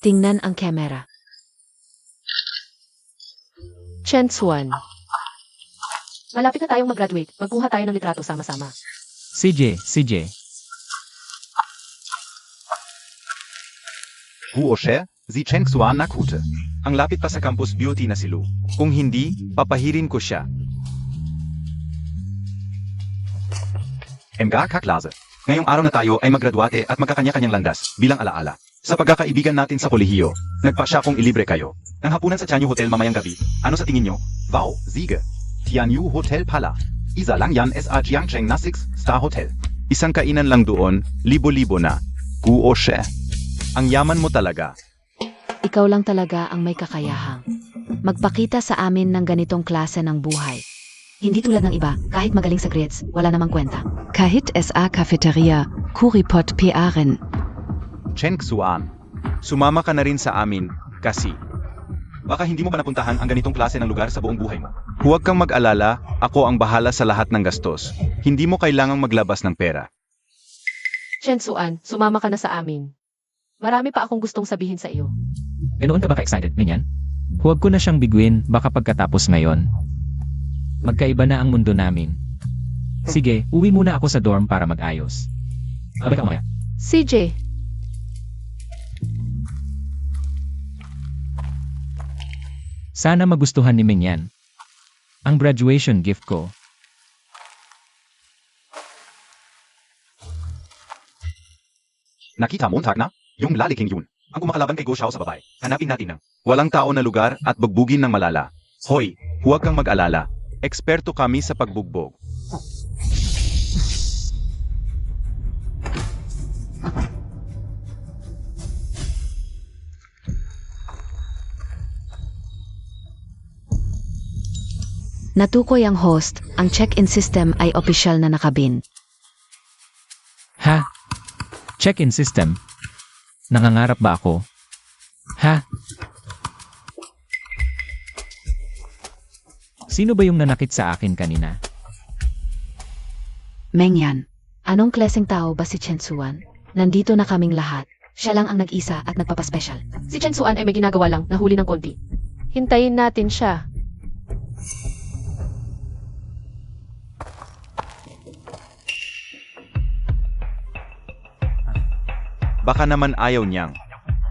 Tingnan ang kamera. Chen Xuan. Malapit na tayong mag-graduate. Magkuha tayo ng litrato sama-sama. CJ. Guo She, si Chen Xuan Nakute. Ang lapit pa sa campus beauty na si Lu. Kung hindi, papahirin ko siya. Mga kaklase. Ngayong araw na tayo ay maggraduate at magkakanya-kanyang landas bilang alaala. Sa pagkakaibigan natin sa kolehiyo, nagpasya kong ilibre kayo. Ng hapunan sa Tianyu Hotel mamayang gabi. Ano sa tingin nyo? Wow, Siege. Tianyu Hotel pala. Isa lang yan SA Jiangcheng na 6-star hotel. Isang kainan lang doon, libo-libo na. Guo She. Ang yaman mo talaga. Ikaw lang talaga ang may kakayahang magpakita sa amin ng ganitong klase ng buhay. Hindi tulad ng iba, kahit magaling sa grades, wala namang kwenta. Kahit SA Cafeteria, Kuripot PA rin. Chen Xuan, sumama ka na rin sa amin, kasi baka hindi mo pa napuntahan ang ganitong klase ng lugar sa buong buhay mo. Huwag kang mag-alala, ako ang bahala sa lahat ng gastos. Hindi mo kailangang maglabas ng pera. Chen Xuan, sumama ka na sa amin. Marami pa akong gustong sabihin sa iyo. Ganoon ka ba ka-excited, Minyan? Huwag ko na siyang biguin, baka pagkatapos ngayon. Magkaiba na ang mundo namin. Sige, uwi muna ako sa dorm para mag-ayos. Babalik ako maya. CJ. Sana magustuhan ni Minyan ang graduation gift ko. Nakita mo, na? Yung laliking yun. Ang kumakalaban kay Go Xiao sa babae. Hanapin natin ng walang tao na lugar at bugbugin ng malala. Hoy, huwag kang mag-alala. Eksperto kami sa pagbugbog. Natukoy ang host, ang check-in system ay opisyal na nakabin. Ha? Check-in system? Nangangarap ba ako? Ha? Sino ba yung nanakit sa akin kanina? Mengyan, anong klaseng tao ba si Chen Xuan? Nandito na kaming lahat. Siya lang ang nag-isa at nagpapaspecial. Si Chen Xuan ay may ginagawa lang, nahuli ng konti. Hintayin natin siya. Baka naman ayaw niyang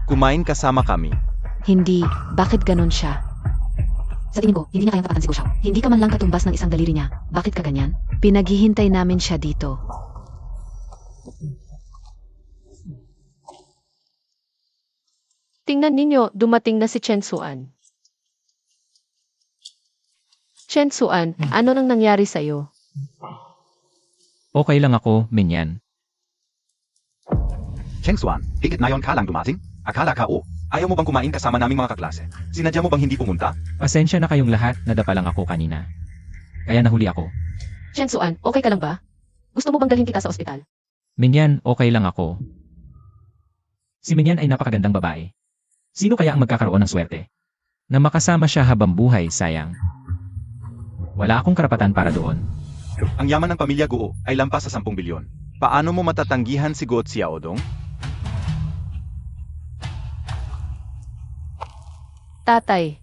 kumain kasama kami. Hindi, bakit ganon siya? Sa tingin ko, hindi niya kayang tapatan si Go Xiao. Hindi ka man lang katumbas ng isang daliri niya. Bakit ka ganyan? Pinaghihintay namin siya dito. Tingnan ninyo, dumating na si Chen Xuan. Chen Xuan, ano nang nangyari sa'yo? Okay lang ako, Minyan. Chen Xuan, higit na yon ka lang dumating? Akala ka ayaw mo bang kumain kasama naming mga kaklase? Sinadya mo bang hindi pumunta? Pasensya na kayong lahat, nadapa lang ako kanina. Kaya nahuli ako. Chen Xuan, okay ka lang ba? Gusto mo bang dalhin kita sa ospital? Minyan, okay lang ako. Si Minyan ay napakagandang babae. Sino kaya ang magkakaroon ng swerte? Na makasama siya habang buhay, sayang. Wala akong karapatan para doon. Ang yaman ng pamilya Guo ay lampas sa 10 bilyon. Paano mo matatanggihan si Go Xiaodong? Tatay,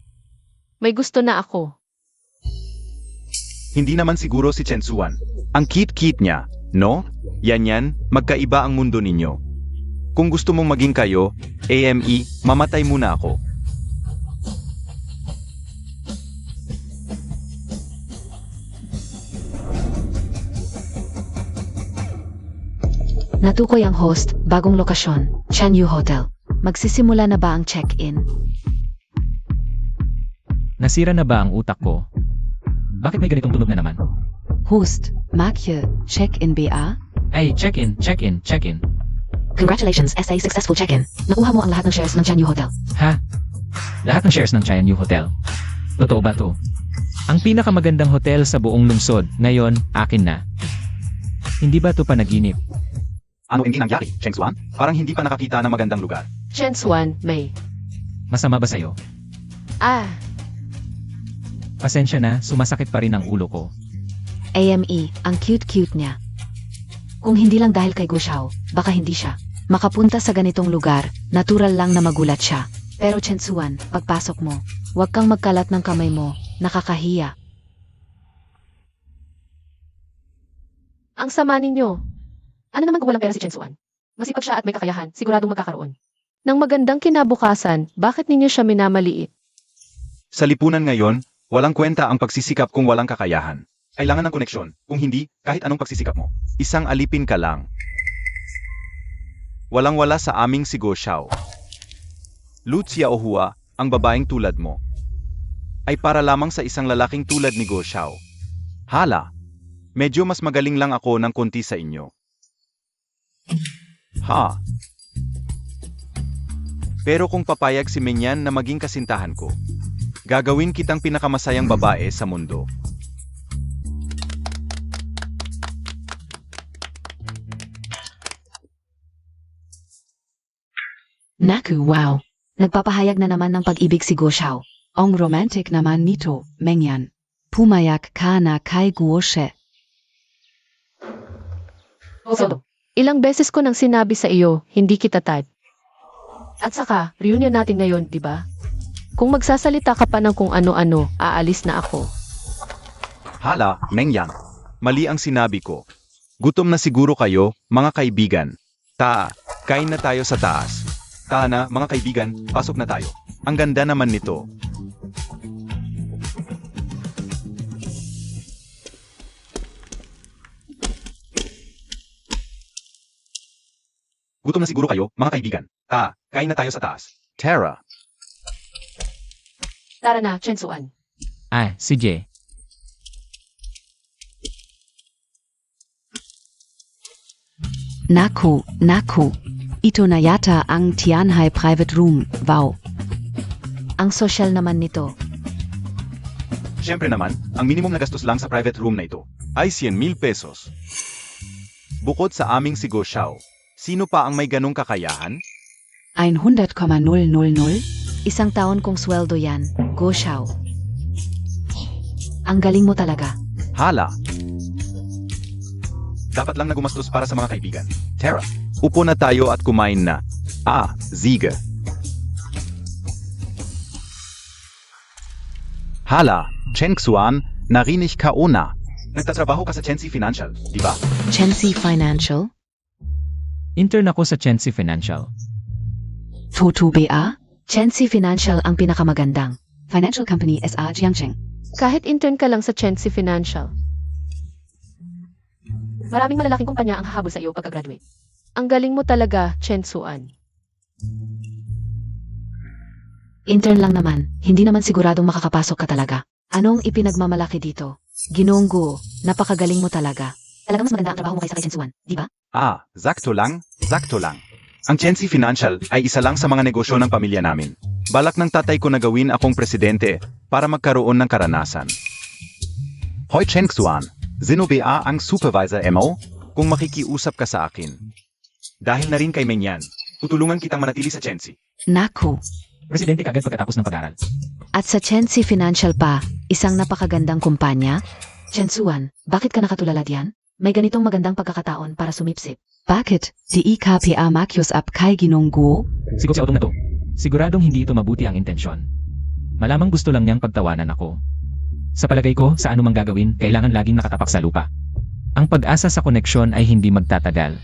may gusto na ako. Hindi naman siguro si Chen Xuan. Ang cute-cute niya, no? Yan, magkaiba ang mundo ninyo. Kung gusto mong maging kayo, AME, mamatay muna ako. Natukoy ang host, bagong lokasyon, Tianyu Hotel. Magsisimula na ba ang check-in? Nasira na ba ang utak ko? Bakit may ganitong tunog na naman? Host, Makye, check-in BA? Ay, check-in. Congratulations, SA successful check-in. Nakuha mo ang lahat ng shares ng Tianyu Hotel. Ha? Lahat ng shares ng Tianyu Hotel. Totoo ba to? Ang pinakamagandang hotel sa buong lungsod, ngayon, akin na. Hindi ba to panaginip? Ano ang nangyari, Chen Xuan? Parang hindi pa nakakita ng magandang lugar. Chen Xuan, may. Masama ba sa'yo? Pasensya na, sumasakit pa rin ang ulo ko. AME, ang cute-cute niya. Kung hindi lang dahil kay Go Xiao, baka hindi siya. Makapunta sa ganitong lugar, natural lang na magulat siya. Pero Chensuan, pagpasok mo, huwag kang magkalat ng kamay mo, nakakahiya. Ang sama ninyo. Ano naman kung walang pera si Chensuan? Masipag siya at may kakayahan, siguradong magkakaroon. Nang magandang kinabukasan, bakit ninyo siya minamaliit? Sa lipunan ngayon, walang kwenta ang pagsisikap kung walang kakayahan. Kailangan ng koneksyon, kung hindi, kahit anong pagsisikap mo. Isang alipin ka lang. Walang-wala sa aming si Go Xiao. Lu Xiaohua, ang babaeng tulad mo, ay para lamang sa isang lalaking tulad ni Go Xiao. Hala, medyo mas magaling lang ako ng konti sa inyo. Ha? Pero kung papayag si Menyan na maging kasintahan ko, gagawin kitang pinakamasayang babae sa mundo. Naku, wow. Nagpapahayag na naman ng pag-ibig si Go Xiao. Ang romantic naman nito, Mengyan. Pumayak ka na kay Guo She. So, ilang beses ko nang sinabi sa iyo, hindi kita tad. At saka, reunion natin ngayon, di ba? Kung magsasalita ka pa ng kung ano-ano, aalis na ako. Hala, Menyan. Mali ang sinabi ko. Gutom na siguro kayo, mga kaibigan. Kain na tayo sa taas. Na, mga kaibigan, pasok na tayo. Ang ganda naman nito. Gutom na siguro kayo, mga kaibigan. Kain na tayo sa taas. Tara. Tara na, Chensuan. Si Jay. Naku. Ito na yata ang Tianhai private room, wow. Ang social naman nito. Siyempre naman, ang minimum na gastos lang sa private room na ito ay 100,000 pesos. Bukod sa aming si Go Xiao, sino pa ang may ganong kakayahan? 100,000? Isang taon kong sweldo yan, Go Xiao. Ang galing mo talaga. Hala. Dapat lang na gumastos para sa mga kaibigan. Tara, upo na tayo at kumain na. Ziga. Hala, Chen Xuan, narinig ka una. Nagtatrabaho ka sa Chensi Financial, di ba? Chensi Financial? Intern ako sa Chensi Financial. Toto BA? Chensi Financial ang pinakamagandang. Financial Company SA Jiangcheng. Kahit intern ka lang sa Chensi Financial. Maraming malalaking kumpanya ang hahabol sa iyo pagka-graduate. Ang galing mo talaga, Chensuan. Intern lang naman, hindi naman siguradong makakapasok ka talaga. Anong ipinagmamalaki dito? Ginoong Guo, napakagaling mo talaga. Talagang mas maganda ang trabaho mo kaysa kay Chensuan, di ba? Sakto lang. Ang Chensi Financial ay isa lang sa mga negosyo ng pamilya namin. Balak ng tatay ko na gawin akong presidente para magkaroon ng karanasan. Hoy Chen Xuan, sino ba ang supervisor mo? Kung makikiusap ka sa akin. Dahil na rin kay Menyan, tutulungan kitang manatili sa Chensi. Naku. Presidente kagad pagkatapos ng pag-aral. At sa Chensi Financial pa, isang napakagandang kumpanya. Chensuan, bakit ka nakatulala diyan? May ganitong magandang pagkakataon para sumipsip. Bakit? Di IKPA makyos up kay Ginong Guo? Siguro sa utong na to. Siguradong hindi ito mabuti ang intensyon. Malamang gusto lang niyang pagtawanan ako. Sa palagay ko, sa anumang gagawin, kailangan laging nakatapak sa lupa. Ang pag-asa sa koneksyon ay hindi magtatagal.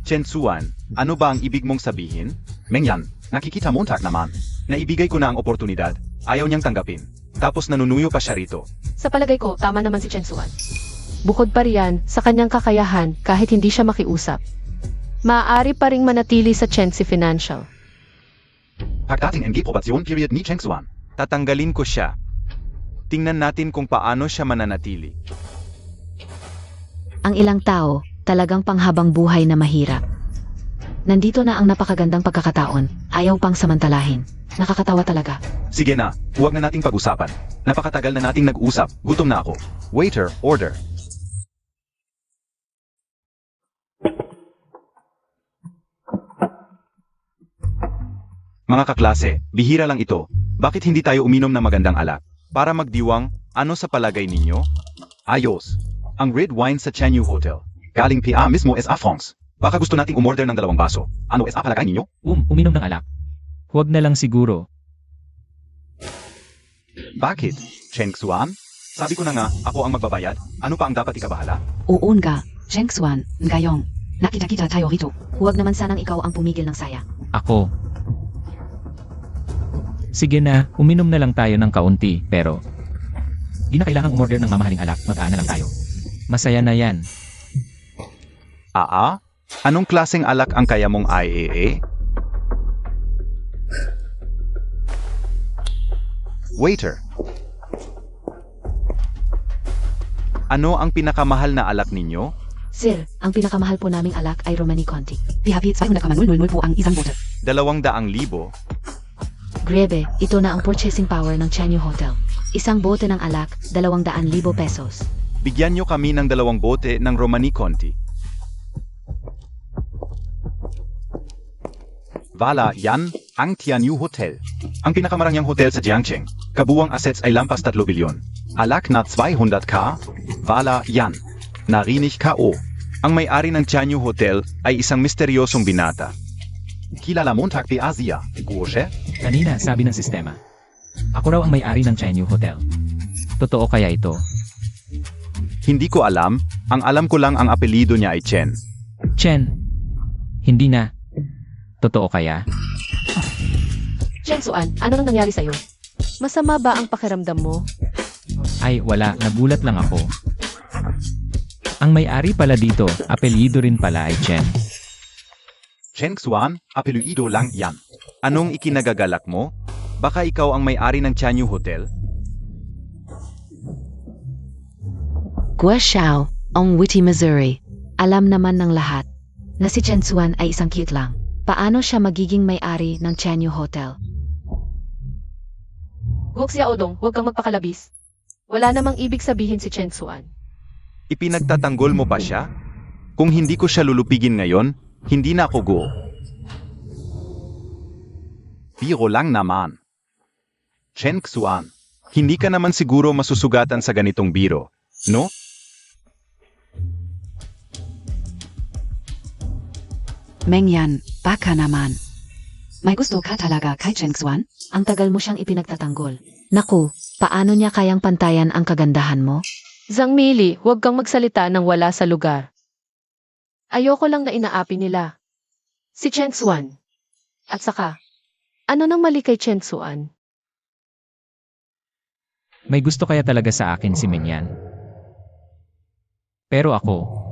Chen Xuan, ano ba ang ibig mong sabihin? Menyan, nakikita mo naman. Naibigay ko na ang oportunidad, ayaw niyang tanggapin. Tapos nanunuyo pa siya rito. Sa palagay ko, tama naman si Chensuan. Bukod pa riyan, sa kanyang kakayahan kahit hindi siya makiusap. Maaari pa ring manatili sa Chensi Financial. Pagdating ang probation period ni Chen Xuan, tatanggalin ko siya. Tingnan natin kung paano siya mananatili. Ang ilang tao, talagang panghabang buhay na mahirap. Nandito na ang napakagandang pagkakataon, ayaw pang samantalahin. Nakakatawa talaga. Sige na, huwag na nating pag-usapan. Napakatagal na nating nag-usap, gutom na ako. Waiter, order. Mga kaklase, bihira lang ito. Bakit hindi tayo uminom ng magandang alak? Para magdiwang, ano sa palagay ninyo? Ayos. Ang red wine sa Chanyu Hotel. Galing PA mismo sa France. Baka gusto nating umorder ng 2 baso. Ano es palagay ninyo? Uminom ng alak. Huwag na lang siguro. Bakit? Cheng Xuan? Sabi ko na nga, ako ang magbabayad. Ano pa ang dapat ikabahala? Oo nga, Cheng Xuan, ngayong. Nakita-kita tayo rito. Huwag naman sanang ikaw ang pumigil ng saya. Ako. Sige na, uminom na lang tayo ng kaunti, pero di na kailangang umorder ng mamahaling alak, mag-aana lang tayo. Masaya na yan. Anong klaseng alak ang kaya mong IAA? Waiter. Ano ang pinakamahal na alak ninyo? Sir, ang pinakamahal po naming alak ay Romani Conti. PHP 200,000 po ang isang bote. 200,000. Grebe, ito na ang purchasing power ng Chanyu Hotel. Isang bote ng alak, 200,000 pesos. Bigyan nyo kami ng 2 bote ng Romani Conti. Vala, yan ang Tianyu Hotel. Ang pinakamarangyang hotel sa Jiangcheng. Kabuwang assets ay lampas 3 bilyon. Alak na 200k. Vala, yan. Narinig ka o. Ang may-ari ng Tianyu Hotel ay isang misteryosong binata. Kilala mo Takpi Asia, Guoshe? Kanina sabi ng sistema. Ako raw ang may-ari ng Chanyu Hotel. Totoo kaya ito? Hindi ko alam. Ang alam ko lang ang apelido niya ay Chen. Chen. Hindi na. Totoo kaya? Cheng Xuan, ano nang nangyari sa'yo? Masama ba ang pakiramdam mo? Ay, wala. Nagulat lang ako. Ang may-ari pala dito, apelyido rin pala ay Chen. Cheng Xuan, apelido lang yan. Anong ikinagagalak mo? Baka ikaw ang may-ari ng Tianyu Hotel? Guo Xiao, ang Witty, Missouri. Alam naman ng lahat na si Chen Xuan ay isang cute lang. Paano siya magiging may-ari ng Chanyu Hotel? Guok Xiao Dong, huwag kang magpakalabis. Wala namang ibig sabihin si Cheng Xuan. Ipinagtatanggol mo pa siya? Kung hindi ko siya lulupigin ngayon, hindi na ako go. Biro lang naman. Chen Xuan, hindi ka naman siguro masusugatan sa ganitong biro, no? Mengyan, baka naman. May gusto ka talaga kay Cheng Xuan? Ang tagal mo siyang ipinagtatanggol. Naku, paano niya kayang pantayan ang kagandahan mo? Zhang Mili, huwag kang magsalita ng wala sa lugar. Ayoko lang na inaapi nila. Si Cheng Xuan. At saka, ano nang mali kay Cheng Xuan? May gusto kaya talaga sa akin si Menyan. Pero ako,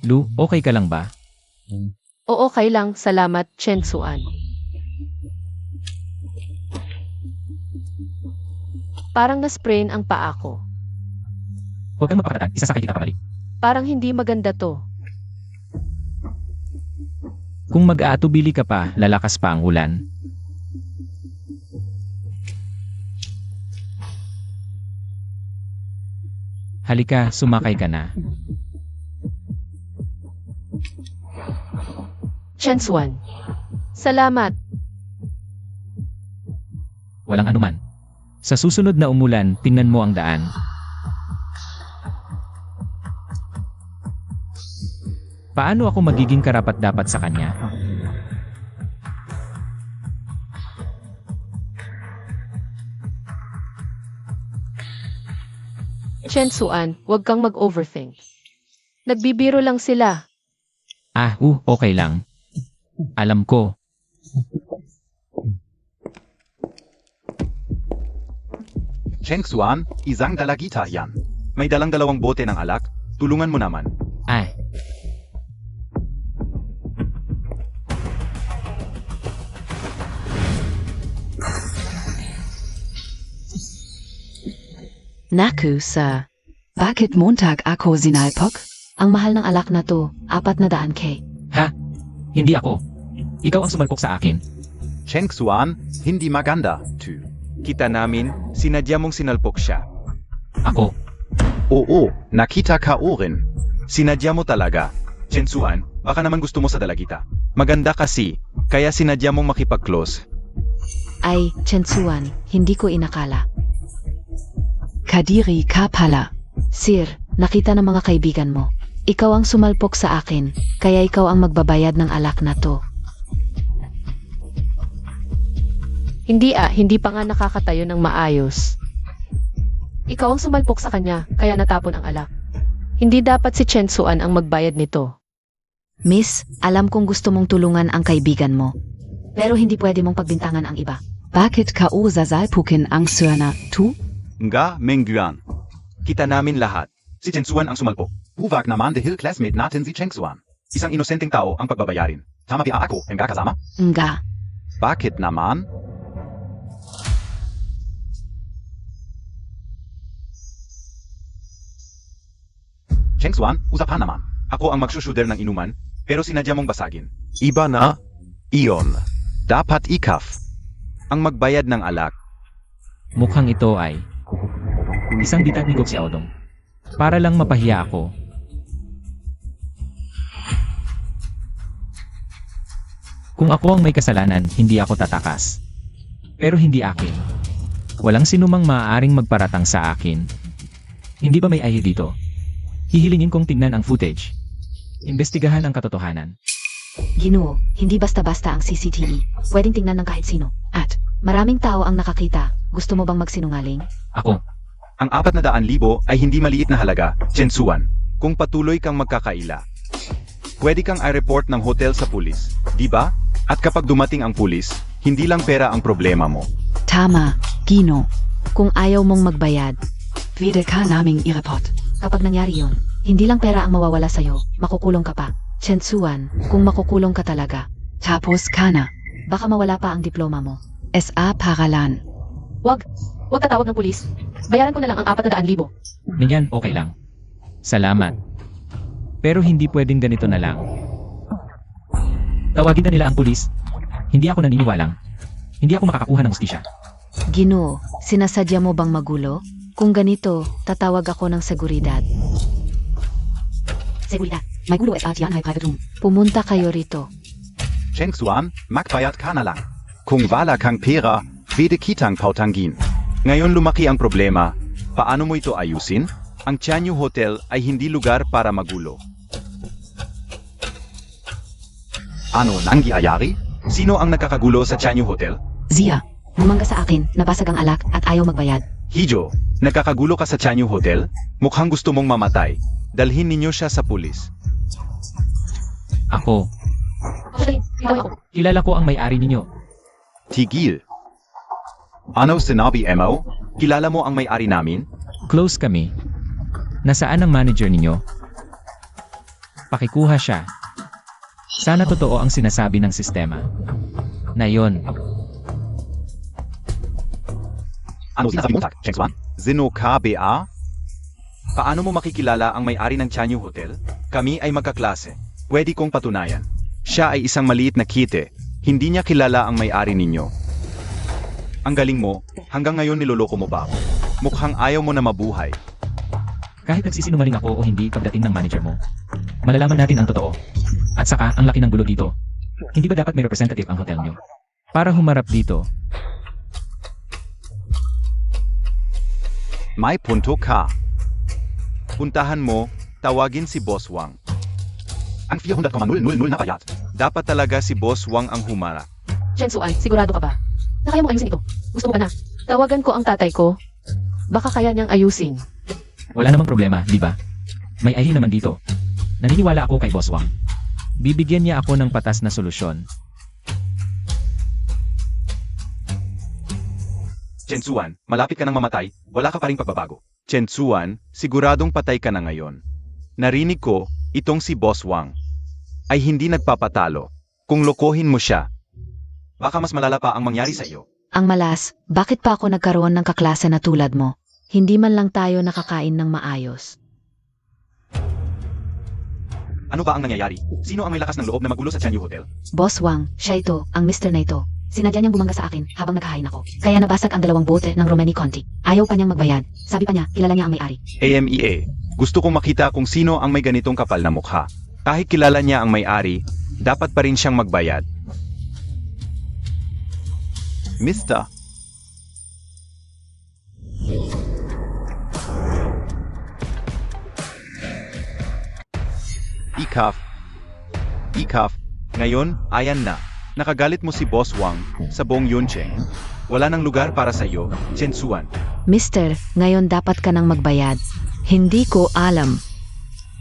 Lu, okay ka lang ba? Oo, okay lang. Salamat, Cheng Xuan. Parang na-sprain ang paa ko. Huwag kang magpakatatag, isasakay kita pabalik. Parang hindi maganda to. Kung mag-aatubili ka pa, lalakas pa ang ulan. Halika, sumakay ka na. Cheng Xuan. Salamat. Walang anuman. Sa susunod na umulan, tingnan mo ang daan. Paano ako magiging karapat-dapat sa kanya? Cheng Xuan, huwag kang mag-overthink. Nagbibiro lang sila. Okay lang. Alam ko. Cheng Xuan, isang dalagita yan. May dalang 2 bote ng alak, tulungan mo naman. Naku, sir. Bakit Montag ako sinalpok? Ang mahal ng alak na to, 400K. Ha? Hindi ako. Ikaw ang sumalpok sa akin. Cheng Xuan, hindi maganda, tu. Kita namin, sinadya mong sinalpok siya. Ako. Oo, nakita ka rin. Sinadya mo talaga. Chen Xuan, baka naman gusto mo sa dalagita. Maganda kasi, kaya sinadya mong makipag-close. Ay, Chen Xuan, hindi ko inakala. Kadiri ka pala. Sir, nakita ng mga kaibigan mo. Ikaw ang sumalpok sa akin, kaya ikaw ang magbabayad ng alak na to. Hindi pa nga nakakatayo ng maayos. Ikaw ang sumalpok sa kanya, kaya natapon ang alak. Hindi dapat si Chen Xuan ang magbayad nito. Miss, alam kong gusto mong tulungan ang kaibigan mo. Pero hindi pwede mong pagbintangan ang iba. Bakit ka o sasalpukin ang sirna, tu? Nga, Mengyuan. Kita namin lahat. Si Chen Xuan ang sumalpok. Huwag naman dahil classmate natin si Cheng Xuan. Isang inosenteng tao ang pagbabayarin. Tama ba ako, nga kasama? Nga. Bakit naman? Cheng Xuan, usapan naman. Ako ang magsusuder ng inuman, pero sinadya mong basagin. Iba na? Iyon. Dapat ikaf. Ang magbayad ng alak. Mukhang ito ay isang ditag ni Gok Xiaodong. Para lang mapahiya ako. Kung ako ang may kasalanan, hindi ako tatakas. Pero hindi akin. Walang sinumang maaaring magparatang sa akin. Hindi ba may ahi dito? Hihilingin kong tingnan ang footage. Imbestigahan ang katotohanan. Ginoo, hindi basta-basta ang CCTV. Pwedeng tingnan ng kahit sino. At, maraming tao ang nakakita. Gusto mo bang magsinungaling? Ako. Ang 400,000 ay hindi maliit na halaga, Chen Xuan. Kung patuloy kang magkakaila, pwede kang i-report ng hotel sa pulis, di ba? At kapag dumating ang pulis, hindi lang pera ang problema mo. Tama, Gino. Kung ayaw mong magbayad, Pwede ka naming i-report. kapag nangyari yon, hindi lang pera ang mawawala sa'yo, makukulong ka pa. Chen Xuan, kung makukulong ka talaga, Tapos ka na. baka mawala pa ang diploma mo. SA Paralan. Wag tatawag ng pulis. Bayaran ko na lang ang 400,000. Ganyan, okay lang. Salamat. Pero hindi pwedeng ganito na lang. Tawagin na nila ang pulis. Hindi ako naniniwalang. Hindi ako makakakuha ng hustisya. Ginoo, sinasadya mo bang magulo? Kung ganito, tatawag ako ng seguridad. Seguridad. May gulo at yan ay private room. Pumunta kayo rito. Cheng Xuan, magbayad ka na lang. Kung wala kang pera, pwede kitang pautangin. Ngayon lumaki ang problema. Paano mo ito ayusin? Ang Chanyu Hotel ay hindi lugar para magulo. Ano nangyayari? Sino ang nakakagulo sa Chanyu Hotel? Zia. Bumangga sa akin, nabasag ang alak at ayaw magbayad. Hijo, nakakagulo ka sa Chanyu Hotel? Mukhang gusto mong mamatay. Dalhin ninyo siya sa pulis. Ako. Actually, ikaw ako. Kilala ko ang may-ari ninyo. Tigil. Ano sinabi mo? Kilala mo ang may-ari namin? Close kami. Nasaan ang manager ninyo? Pakikuha siya. Sana totoo ang sinasabi ng sistema. Na yon. Ano sinasabi mo, Cheng Xuan? Zino KBA? Paano mo makikilala ang may-ari ng Chanyu Hotel? Kami ay magkaklase. Pwede kong patunayan. Siya ay isang maliit na kite. Hindi niya kilala ang may-ari ninyo. Ang galing mo, hanggang ngayon niloloko mo ba ako? Mukhang ayaw mo na mabuhay. Kahit nagsisinungaling ako o hindi pagdating ng manager mo, malalaman natin ang totoo. At saka, ang laki ng gulo dito. Hindi ba dapat may representative ang hotel nyo? Para humarap dito, May punto ka. Puntahan mo, tawagin si Boss Wang. Ang 400,000 na bayad. Dapat talaga si Boss Wang ang humarap. Chen Xuan, sigurado ka ba? Na kaya mo ayusin ito? Gusto mo ba na? Tawagan ko ang tatay ko. Baka kaya niyang ayusin. wala namang problema, di ba? May ahi naman dito. Naniniwala ako kay Boss Wang. Bibigyan niya ako ng patas na solusyon. Chen Xuan, malapit ka nang mamatay, wala ka pa ring pagbabago. Chen Xuan, siguradong patay ka na ngayon. Narinig ko, itong si Boss Wang ay hindi nagpapatalo. Kung lokohin mo siya, Baka mas malala pa ang mangyari sa iyo. Ang malas, bakit pa ako nagkaroon ng kaklase na tulad mo? Hindi man lang tayo nakakain ng maayos. Ano ba ang nangyayari? Sino ang may lakas ng loob na magulo sa Chanyu Hotel? Boss Wang, siya ito, ang Mr. na ito. Sinadya niyang bumangga sa akin habang naghahain ako. Kaya nabasag ang 2 bote ng Romani Conti. Ayaw pa niyang magbayad. Sabi pa niya, kilala niya ang may-ari. AMEA, gusto kong makita kung sino ang may ganitong kapal na mukha. Kahit kilala niya ang may-ari, dapat pa rin siyang magbayad. Mister, Ikaf. Ngayon, ayan na. Nakagalit mo si Boss Wang sa buong Yuncheng. Wala nang lugar para sa iyo, Chen Suan. Mister, ngayon dapat ka nang magbayad. Hindi ko alam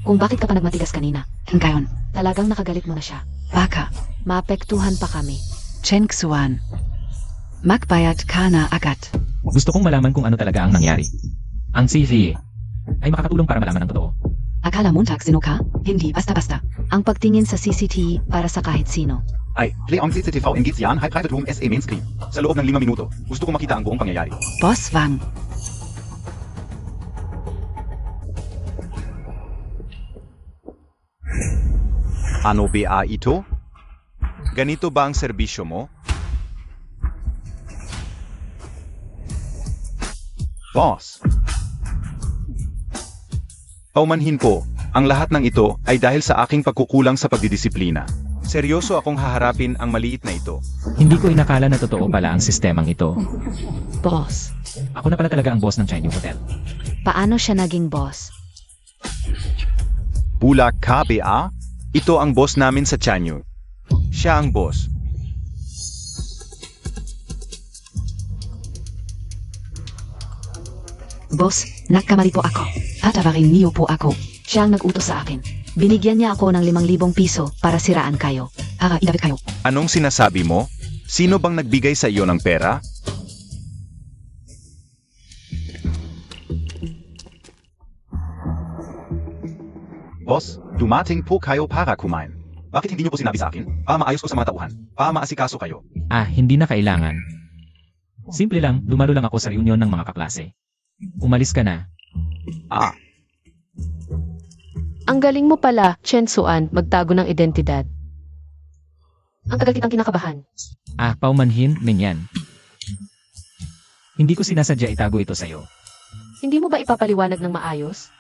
kung bakit ka pa nagmatigas kanina. Ngayon, Talagang nakagalit mo na siya. baka, Maapektuhan pa kami. Chengsuan. Magbayad ka na agad. Gusto kong malaman kung ano talaga ang nangyari. Ang CCA ay makakatulong para malaman ang totoo. Akala Montag sino ka? Hindi basta-basta. Ang pagtingin sa CCTV para sa kahit sino. Ay, play on CCTV in Gizian, High Private Room SA Main Screen. Sa loob ng 5 minuto, gusto kong makita ang buong pangyayari. Boss Wang. Ano ba ito? Ganito ba ang serbisyo mo? Boss, Paumanhin po, ang lahat ng ito ay dahil sa aking pagkukulang sa pagdidisiplina. Seryoso akong haharapin ang maliit na ito. Hindi ko inakala na totoo pala ang sistemang ito. Boss. Ako na pala talaga ang boss ng Chanyu Hotel. Paano siya naging boss? Bulak ka ba? Ito ang boss namin sa Chanyu. Siya ang boss. Boss, nagkamali po ako. Tatawarin niyo po ako. Siya ang nag-utos sa akin. Binigyan niya ako ng 5,000 piso para siraan kayo. Para idabit kayo. Anong sinasabi mo? Sino bang nagbigay sa iyo ng pera? boss, dumating po kayo para kumain. Bakit hindi niyo po sinabi sa akin? Para maayos ko sa mga tauhan. Para maasikaso kayo. Hindi na kailangan. Simple lang, dumalo lang ako sa reunion ng mga kaklase. Umalis ka na. Ang galing mo pala, Chen Suan, magtago ng identidad. Ang tagal kitang kinakabahan. Paumanhin, Mingyan. Hindi ko sinasadya itago ito sa'yo. Hindi mo ba ipapaliwanag ng maayos?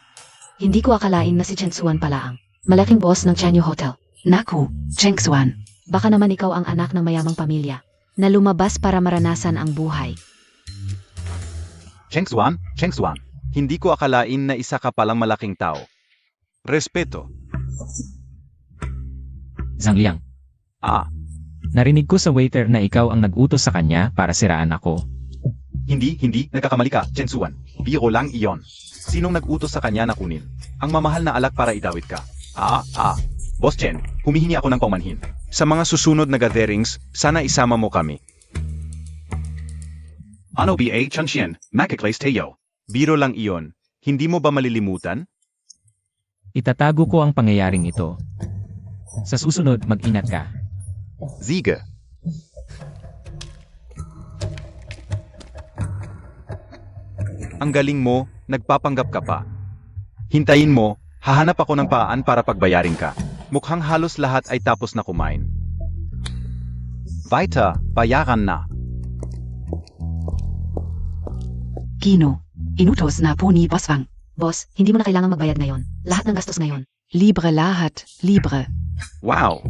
Hindi ko akalain na si Chen Suan pala ang malaking boss ng Chanyu Hotel. Naku, Chengsuan. Baka naman ikaw ang anak ng mayamang pamilya na lumabas para maranasan ang buhay. Cheng Xuan. Hindi ko akalain na isa ka palang malaking tao. Respeto. Zhang Liang, narinig ko sa waiter na ikaw ang nag-utos sa kanya para siraan ako. Hindi, nagkakamali ka, Chen Suan. Biro lang iyon. Sinong nag-utos sa kanya na kunin ang mamahal na alak para idawit ka? Boss Chen, humihingi ako ng paumanhin. Sa mga susunod na gatherings, sana isama mo kami. Ano ba Chanshin, Makiklays Teo? Biro lang iyon. Hindi mo ba malilimutan? Itatago ko ang pangyayaring ito. Sa susunod, mag-ingat ka. Ziga. Ang galing mo, nagpapanggap ka pa. Hintayin mo, hahanap ako ng paraan para pagbayarin ka. Mukhang halos lahat ay tapos na kumain. Vita, bayaran na. Kino. Inutos na po ni Boss Wang. Boss, hindi mo na kailangang magbayad ngayon. Lahat ng gastos ngayon. Libre lahat. Libre. Wow!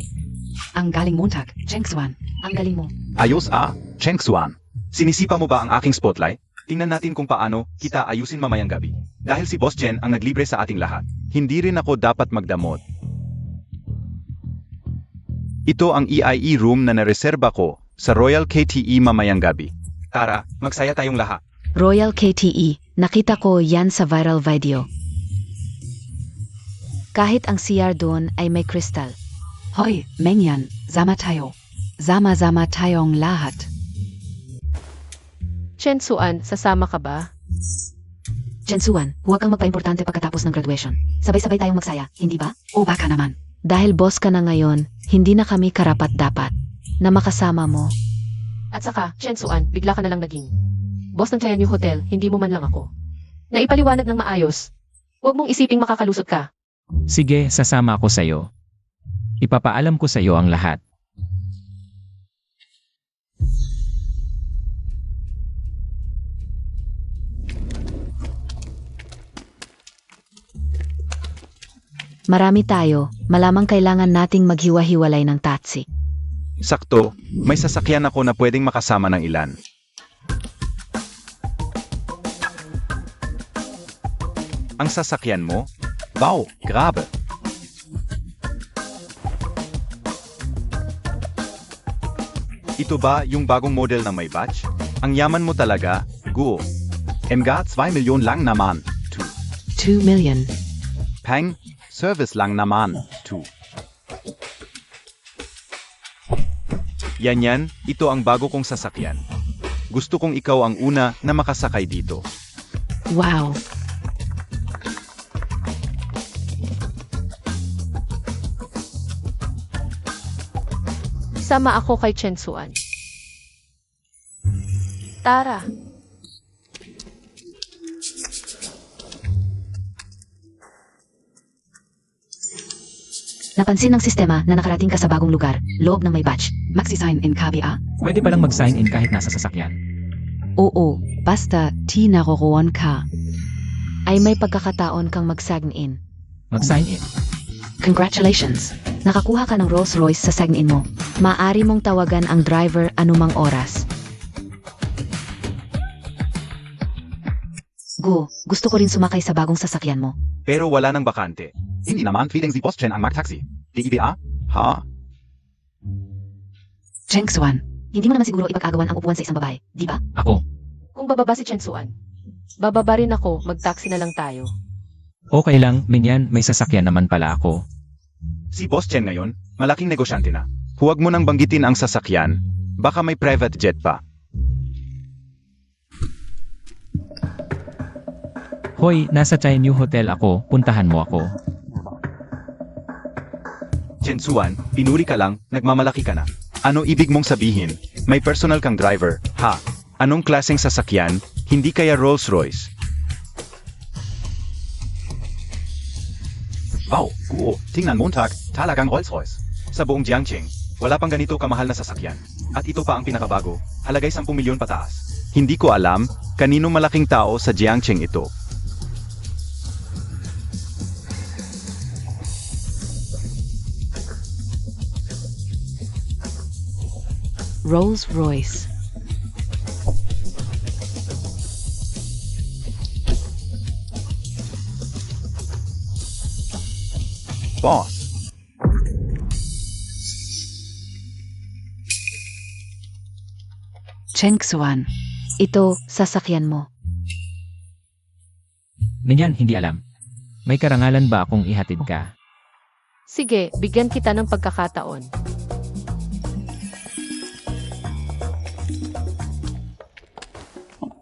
Ang galing Montag, Chengsuan. Ang galing mo. Ayos Cheng Xuan. Sinisipa mo ba ang aking spotlight? Tingnan natin kung paano kita ayusin mamayang gabi. Dahil si Boss Chen ang naglibre sa ating lahat. Hindi rin ako dapat magdamot. Ito ang EIE room na nareserba ko sa Royal KTE mamayang gabi. Tara, magsaya tayong lahat. Royal KTE, nakita ko yan sa viral video. Kahit ang CR doon ay may kristal. Hoy, Mengyan, sama tayo. Sama-sama tayong lahat. Chen Suan, sasama ka ba? Chen Suan, huwag kang magpa-importante pagkatapos ng graduation. Sabay-sabay tayong magsaya, hindi ba? O baka naman. Dahil boss ka na ngayon, hindi na kami karapat-dapat na makasama mo. At saka, Chen Suan, bigla ka na lang naging boss ng Chanyu Hotel, hindi mo man lang ako. na ipaliwanag ng maayos. Huwag mong isiping makakalusot ka. Sige, sasama ako sa'yo. Ipapaalam ko sa'yo ang lahat. Marami tayo, malamang kailangan nating maghiwa-hiwalay ng tatsi. Sakto, may sasakyan ako na pwedeng makasama ng ilan. Ang sasakyan mo? Wow, grabe. Ito ba yung bagong model na may batch? Ang yaman mo talaga, Guo. Mga 2 milyon lang naman. 2 million. Pang, service lang naman. 2. Yan, ito ang bago kong sasakyan. Gusto kong ikaw ang una na makasakay dito. Wow. Sama ako kay Chen Xuan. Tara. Napansin ng sistema na nakarating ka sa bagong lugar, loob ng may batch. Maxi-sign in KBA? Pwede palang mag-sign in kahit nasa sasakyan. Oo, basta T naroroon ka. Ay may pagkakataon kang mag-sign in. Mag-sign in. Congratulations! Nakakuha ka ng Rolls Royce sa sign in mo. Maaari mong tawagan ang driver anumang oras. Go, gusto ko rin sumakay sa bagong sasakyan mo. Pero wala nang bakante. Hindi naman feeling si Boss Chen ang mag-taxi. Di IBA? Ha? Cheng Xuan. Hindi mo naman siguro ipag-agawan ang upuan sa isang babae, di ba? Ako. Kung bababa si Chen Xuan, bababa rin ako, mag-taxi na lang tayo. Okay lang, Minyan, may sasakyan naman pala ako. Si Boss Chen ngayon, malaking negosyante na. Huwag mo nang banggitin ang sasakyan. Baka may private jet pa. Hoy, nasa Chinese Hotel ako, puntahan mo ako. Chen Xuan, pinuri ka lang, nagmamalaki ka na. Ano ibig mong sabihin? May personal kang driver, ha? Anong klaseng sasakyan? Hindi kaya Rolls Royce? Wow, tingnan Montag, talagang Rolls Royce. Sa buong Jiangqing, wala pang ganito kamahal na sasakyan. At ito pa ang pinakabago, halagay 10 milyon pataas. Hindi ko alam, kanino malaking tao sa Jiangqing ito. Rolls Royce. Boss, Cheng Xuan. Ito, sasakyan mo. Minyan, hindi alam. May karangalan ba akong ihatid ka? Sige, bigyan kita ng pagkakataon.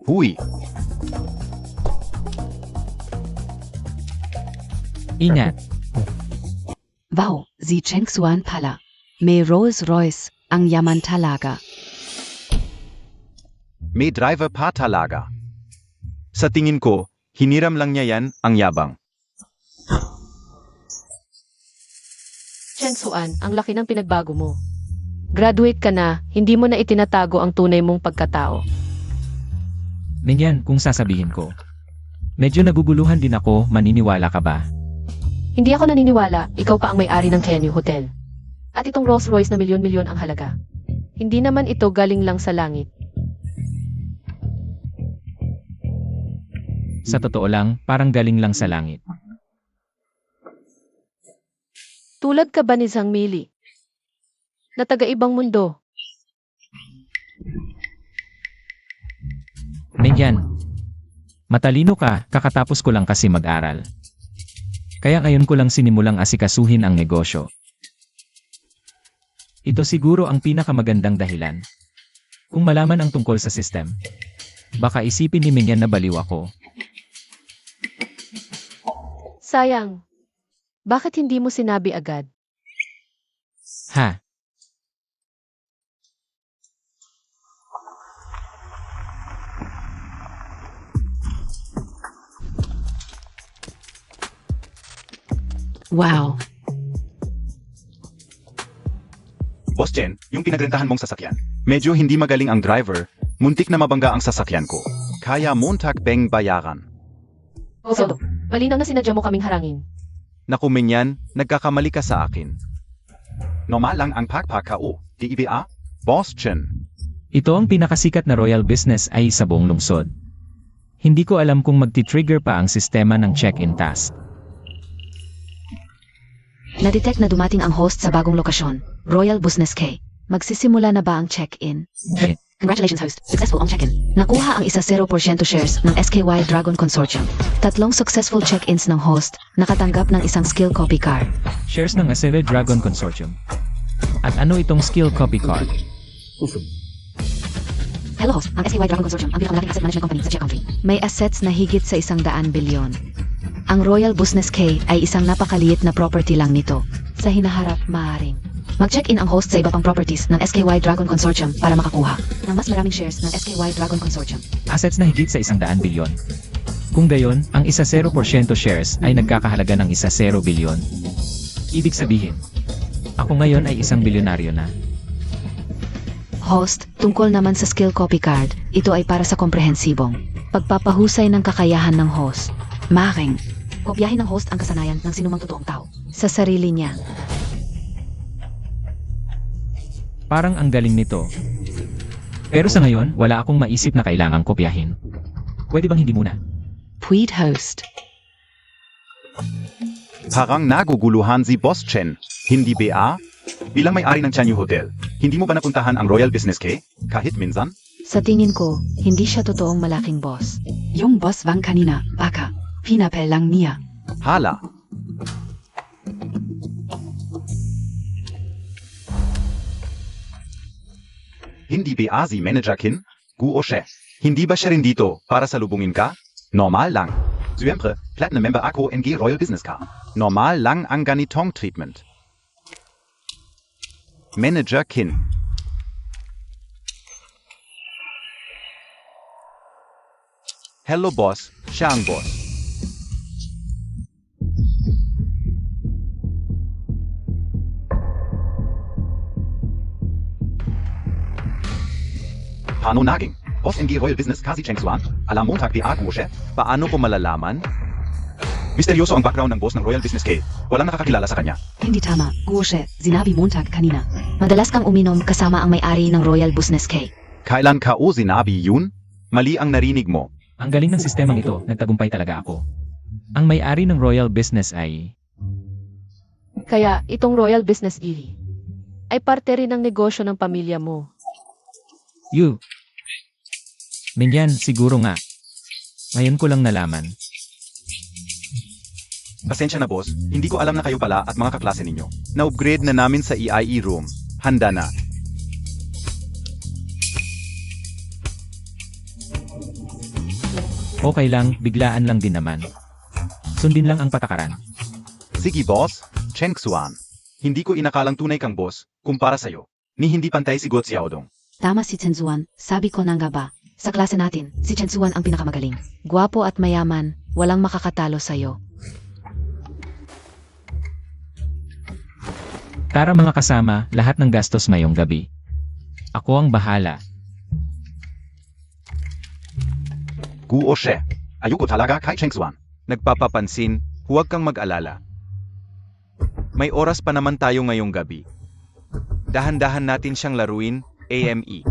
huy, Ingat. Wow, si Cheng Xuan pala. May Rolls Royce, ang yaman talaga. may driver pa talaga. Sa tingin ko, hiniram lang niya yan ang yabang. Chen Xuan, ang laki ng pinagbago mo. Graduate ka na, hindi mo na itinatago ang tunay mong pagkatao. Minyan, kung sasabihin ko. Medyo naguguluhan din ako, maniniwala ka ba? Hindi ako naniniwala, ikaw pa ang may-ari ng Kenyu Hotel. At itong Rolls Royce na milyon-milyon ang halaga. Hindi naman ito galing lang sa langit. Sa totoo lang, parang galing lang sa langit. Tulad ka ba ni Zhang Mili? Na taga-ibang mundo. Minyan, matalino ka, kakatapos ko lang kasi mag-aral. Kaya ngayon ko lang sinimulang asikasuhin ang negosyo. Ito siguro ang pinakamagandang dahilan. Kung malaman ang tungkol sa system, baka isipin ni Minyan na baliw ako. Sayang. Bakit hindi mo sinabi agad? Ha? Wow. Boss Chen, yung pinagrentahan mong sasakyan. Medyo hindi magaling ang driver, muntik na mabangga ang sasakyan ko. Kaya Montag beng bayaran. So, malinaw na sinadya mo kaming harangin. Naku Minyan, nagkakamali ka sa akin. Normal lang ang pagpakao, di ba? Boss Chen, Ito ang pinakasikat na royal business ay sa buong lungsod. Hindi ko alam kung magti-trigger pa ang sistema ng check-in task. Na-detect na dumating ang host sa bagong lokasyon, Royal Business K. Magsisimula na ba ang check-in? Congratulations host, successful ang check-in. Nakuha ang 1% shares ng SKY Dragon Consortium. 3 successful check-ins ng host, nakatanggap ng isang skill copy card. Shares ng Acele Dragon Consortium. At ano itong skill copy card? Hello host, ang SKY Dragon Consortium ang pinakamalaking asset management company sa Czech country. May assets na higit sa 100 bilyon. Ang Royal Business K ay isang napakaliit na property lang nito. Sa hinaharap, maaring mag-check-in ang host sa iba pang properties ng SKY Dragon Consortium para makakuha ng mas maraming shares ng SKY Dragon Consortium. Assets na higit sa 100 bilyon. Kung gayon, ang 1% shares ay nagkakahalaga ng 1 bilyon. Ibig sabihin, ako ngayon ay 1 bilyonaryo na. Host, tungkol naman sa skill copy card, ito ay para sa komprehensibong pagpapahusay ng kakayahan ng host. Maring. Kopyahin ng host ang kasanayan ng sinumang totoong tao sa sarili niya. Parang ang galing nito. Pero sa ngayon, wala akong maisip na kailangang kopyahin. Pwede bang hindi muna? Puid host. Parang naguguluhan si Boss Chen, hindi ba? Bilang may-ari ng Chanyu Hotel, hindi mo ba napuntahan ang Royal Business K? Kahit minsan? Sa tingin ko, hindi siya totoong malaking boss. Yung boss wang kanina, baka. Pinapel lang niya. hala. Hindi ba si Manager Kin? Guo siya. Hindi ba siya rin dito para salubungin ka? Normal lang. Siyempre, Platinum Member ako NG Royal Business ka. Normal lang ang ganitong treatment. Manager Kin. Hello boss, siya ang boss. Paano naging? Boss NG Royal Business kasi Cheng Xuan? Alam Montag ba Guo siya? Paano ko malalaman? Misteryoso ang background ng boss ng Royal Business K. Walang nakakakilala sa kanya. Hindi tama. Guoshe, sinabi Montag kanina. Madalas kang uminom kasama ang may-ari ng Royal Business K. Kailan ka o sinabi yun? Mali ang narinig mo. Ang galing ng sistemang ito, nagtagumpay talaga ako. Ang may-ari ng royal business ay... Kaya, itong Royal Business E ay parte rin ng negosyo ng pamilya mo. You. Minyan, siguro nga. Ngayon ko lang nalaman. Pasensya na boss, hindi ko alam na kayo pala at mga kaklase ninyo. Na-upgrade na namin sa EIE room. Handa na. Okay lang, biglaan lang din naman. Sundin lang ang patakaran. Sige boss, Cheng Xuan. Hindi ko inakalang tunay kang boss, kumpara sa'yo. Ni hindi pantay si Guo Xiaodong. Tama si Chen Zuan, sabi ko nang ba. Sa klase natin, si Chen Zuan ang pinakamagaling. Gwapo at mayaman, walang makakatalo sa'yo. Tara mga kasama, lahat ng gastos ngayong gabi. Ako ang bahala. Guo siya. Ayoko talaga kay Cheng Xuan. Nagpapapansin, huwag kang mag-alala. May oras pa naman tayo ngayong gabi. Dahan-dahan natin siyang laruin, AME.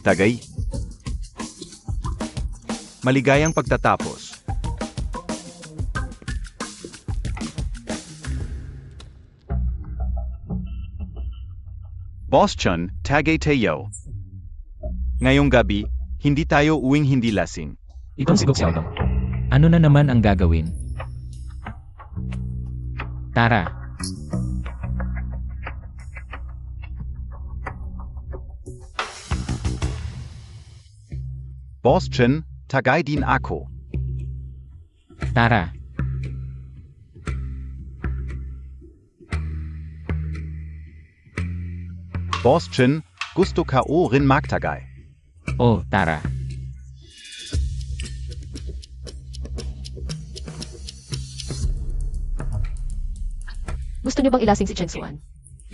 Tagay. Maligayang pagtatapos. Boss Chun, Tagay Teo. Ngayong gabi, hindi tayo uwing hindi lasing. Itong si Guo Xiaodong. Ano na naman ang gagawin? Tara. Boss Chun, Tagay din ako. Tara. Boss Chun, gusto ka o rin magtagay. Oh, tara. Gusto niyo bang ilasing si Chen Xuan?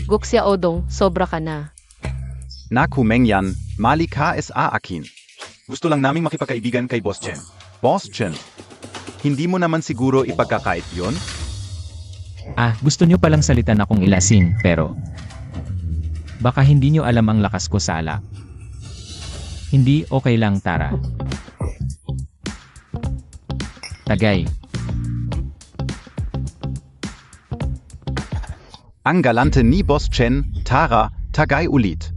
Gok Xiaodong, sobra ka na. Naku Mengyan, mali ka sa akin. Gusto lang naming makipagkaibigan kay Boss Chen. Boss Chen, hindi mo naman siguro ipagkakait yon? Gusto nyo palang salitan akong ilasing, pero baka hindi nyo alam ang lakas ko sa alak. Hindi okay lang, Tara. Tagay. Ang galante ni Boss Chen, Tara, tagay ulit.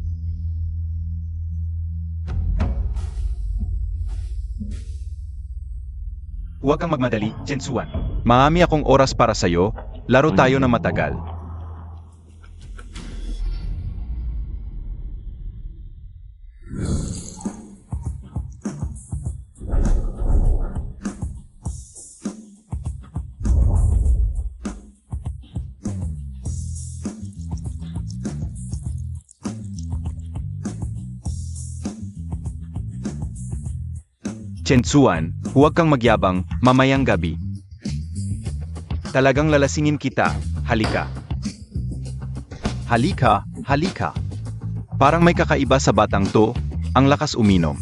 Huwag kang magmadali, Chen Xuan. Marami akong oras para sa'yo, laro tayo na matagal. Chen Xuan, huwag kang magyabang, mamayang gabi. Talagang lalasingin kita, halika. Halika, halika. Parang may kakaiba sa batang to, ang lakas uminom.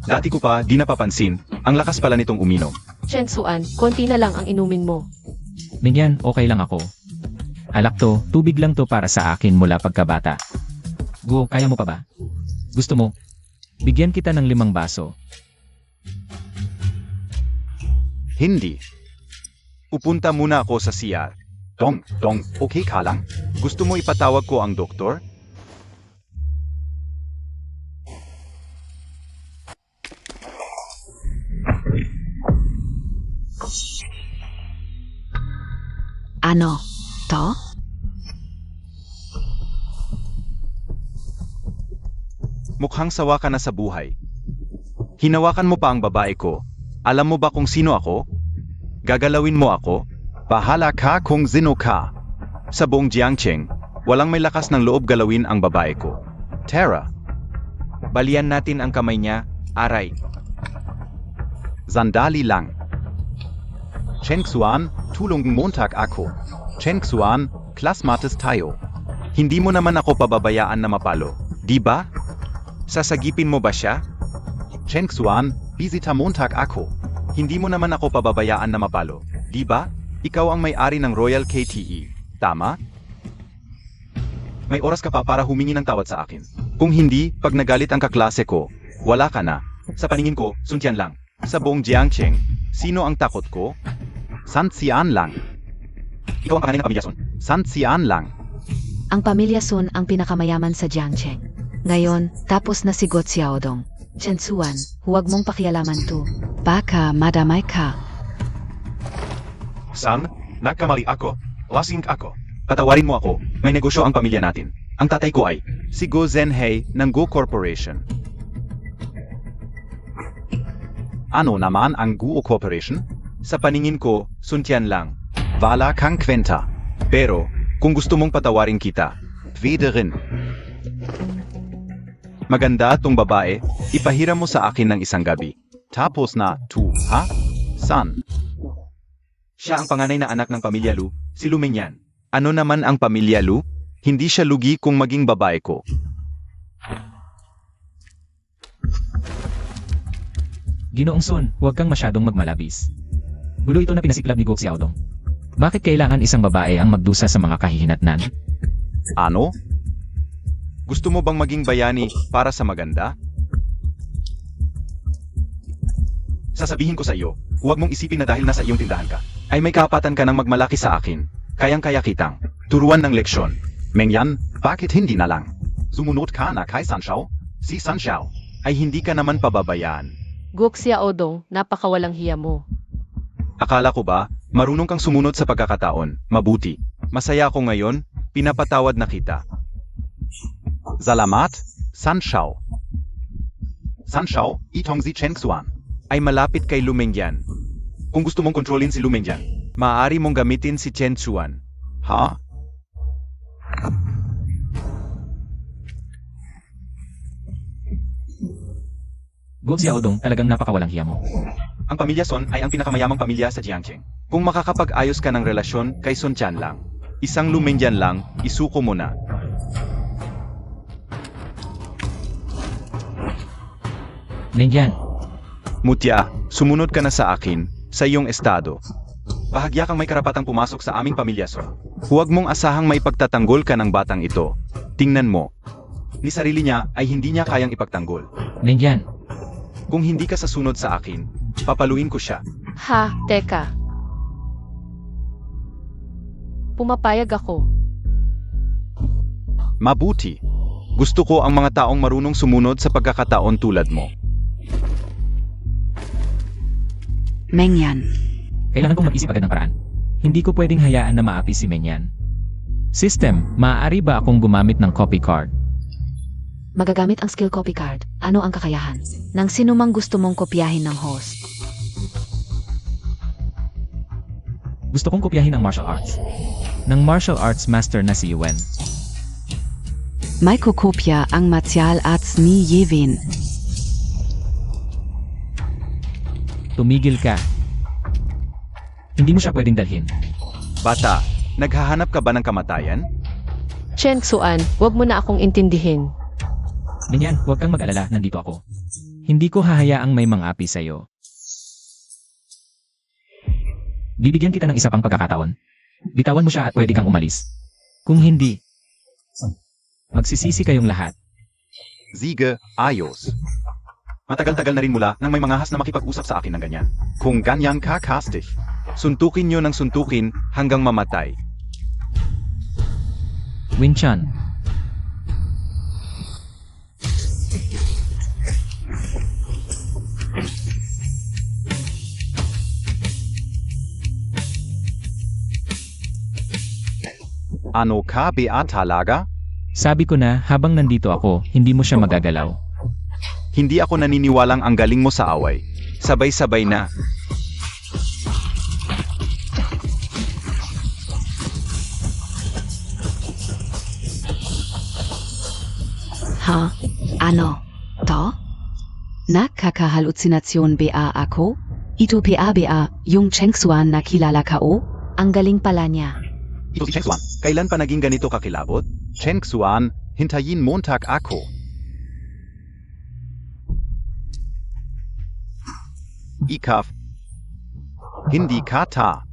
Dati ko pa, di napapansin, ang lakas pala nitong uminom. Chen Xuan, konti na lang ang inumin mo. Mingyan, okay lang ako. Alak to, tubig lang to para sa akin mula pagkabata. Go, kaya mo pa ba? Gusto mo? Bigyan kita ng 5 baso. Hindi. Upunta muna ako sa CR. Dong, okay ka lang? Gusto mo ipatawag ko ang doktor? Ano? To? Mukhang sawa ka na sa buhay. Hinawakan mo pa ang babae ko. Alam mo ba kung sino ako? Gagalawin mo ako? Bahala ka kung sino ka. Sa buong Jiangcheng, walang may lakas ng loob galawin ang babae ko. Tara, Balian natin ang kamay niya, aray. sandali lang. Chen Xuan, tulong Montag ako. Chen Xuan, klasmates tayo. Hindi mo naman ako pababayaan na mapalo, di ba? Sasagipin mo ba siya? Chen Xuan, bisita Montag ako. Hindi mo naman ako pababayaan na mapalo, di ba? Ikaw ang may-ari ng Royal KTE, tama? May oras ka pa para humingi ng tawad sa akin. Kung hindi, pag nagalit ang kaklase ko, wala ka na. Sa paningin ko, suntian lang. Sa buong Jiangcheng, sino ang takot ko? San Xian lang. Ikaw ang panganay ng pamilya Sun. San Xian lang. Ang pamilya Sun ang pinakamayaman sa Jiangcheng. Ngayon, tapos na si Go Xiaodong. Chen Xuan, huwag mong pakialaman to. Baka madamay ka. San, nagkamali ako. Lasing ako. Patawarin mo ako. May negosyo ang pamilya natin. Ang tatay ko ay, Si Go Zhenhei ng Go Corporation. Ano naman ang Go Corporation? sa paningin ko, suntian lang. Wala kang kwenta. Pero, kung gusto mong patawarin kita, Pwede rin. Maganda tong babae, ipahiram mo sa akin ng isang gabi. Tapos na, ha? San? siya ang panganay na anak ng pamilya Lu, si Lu Mingyan. Ano naman ang pamilya Lu? Hindi siya lugi kung maging babae ko. Ginoong Sun, huwag kang masyadong magmalabis. Gulo ito na pinasiklab ni Go Xiaodong. Bakit kailangan isang babae ang magdusa sa mga kahihinatnan? Ano? Gusto mo bang maging bayani para sa maganda? Sasabihin ko sa iyo, huwag mong isipin na dahil nasa iyong tindahan ka, ay may kapatan ka ng magmalaki sa akin. Kayang-kaya kitang turuan ng leksyon. Mengyan, bakit hindi na lang? Sumunod ka na kay Sanshao? Si Sanshao ay hindi ka naman pababayaan. Gok Xiaodong, napakawalang hiya mo. Akala ko ba, marunong kang sumunod sa pagkakataon, mabuti. Masaya ako ngayon, pinapatawad na kita. Salamat, Sanshao. Sanshao, itong si Chen Xuan. Ay malapit kay Lu Mingyan. Kung gusto mong kontrolin si Lu Mingyan, maaari mong gamitin si Chen Xuan. Ha? Go Xiaodong, talagang napakawalang hiya mo. Ang pamilya Son ay ang pinakamayamang pamilya sa Jiangcheng. Kung makakapag-ayos ka ng relasyon kay Sun Chan lang, isang lumendyan lang, isuko mo na. Ningyan, Mutya, sumunod ka na sa akin, sa iyong estado. Bahagya kang may karapatang pumasok sa aming pamilya, Son. Huwag mong asahang may pagtatanggol ka ng batang ito. Tingnan mo. Ni sarili niya ay hindi niya kayang ipagtanggol. Ningyan, Kung hindi ka sasunod sa akin, papaluin ko siya. Ha, teka. Pumapayag ako. Mabuti. Gusto ko ang mga taong marunong sumunod sa pagkakataon tulad mo. Mengyan. kailangan kong mag-isip agad ng paraan. Hindi ko pwedeng hayaan na maapi si Menyan. System, maaari ba akong gumamit ng copy card? Magagamit ang skill copy card. Ano ang kakayahan? Nang sinumang gusto mong kopyahin ng host. Gusto kong kopyahin ang martial arts. Ng martial arts master na si Yuen. May kokopya ang martial arts ni Yevin. Tumigil ka. Hindi mo siya pwedeng dalhin. Bata, naghahanap ka ba ng kamatayan? Chen Xuan, wag mo na akong intindihin. Menyan, huwag kang mag-alala, nandito ako. Hindi ko hahayaang may mang-api sa'yo. Bibigyan kita ng isa pang pagkakataon. Bitawan mo siya at pwede kang umalis. Kung hindi, magsisisi kayong lahat. Sige, ayos. Matagal-tagal na rin mula nang may mga has na makipag-usap sa akin ng ganyan. Kung ganyan ka, Kastig, suntukin nyo ng suntukin hanggang mamatay. Wing Chun, Ano ka, Bea talaga? sabi ko na habang nandito ako, hindi mo siya magagalaw. Hindi ako naniniwalang ang galing mo sa away. Sabay-sabay na. Ha? Ano? To? Nakakahalusinasyon ba ako? Ito ba yung Cheng Xuan na kilala ka o? Ang galing pala niya. Ito si Cheng Xuan. Kailan pa naging ganito kakilabot? Cheng Xuan, hintayin Montag ako. Ikaf. Hindi kata.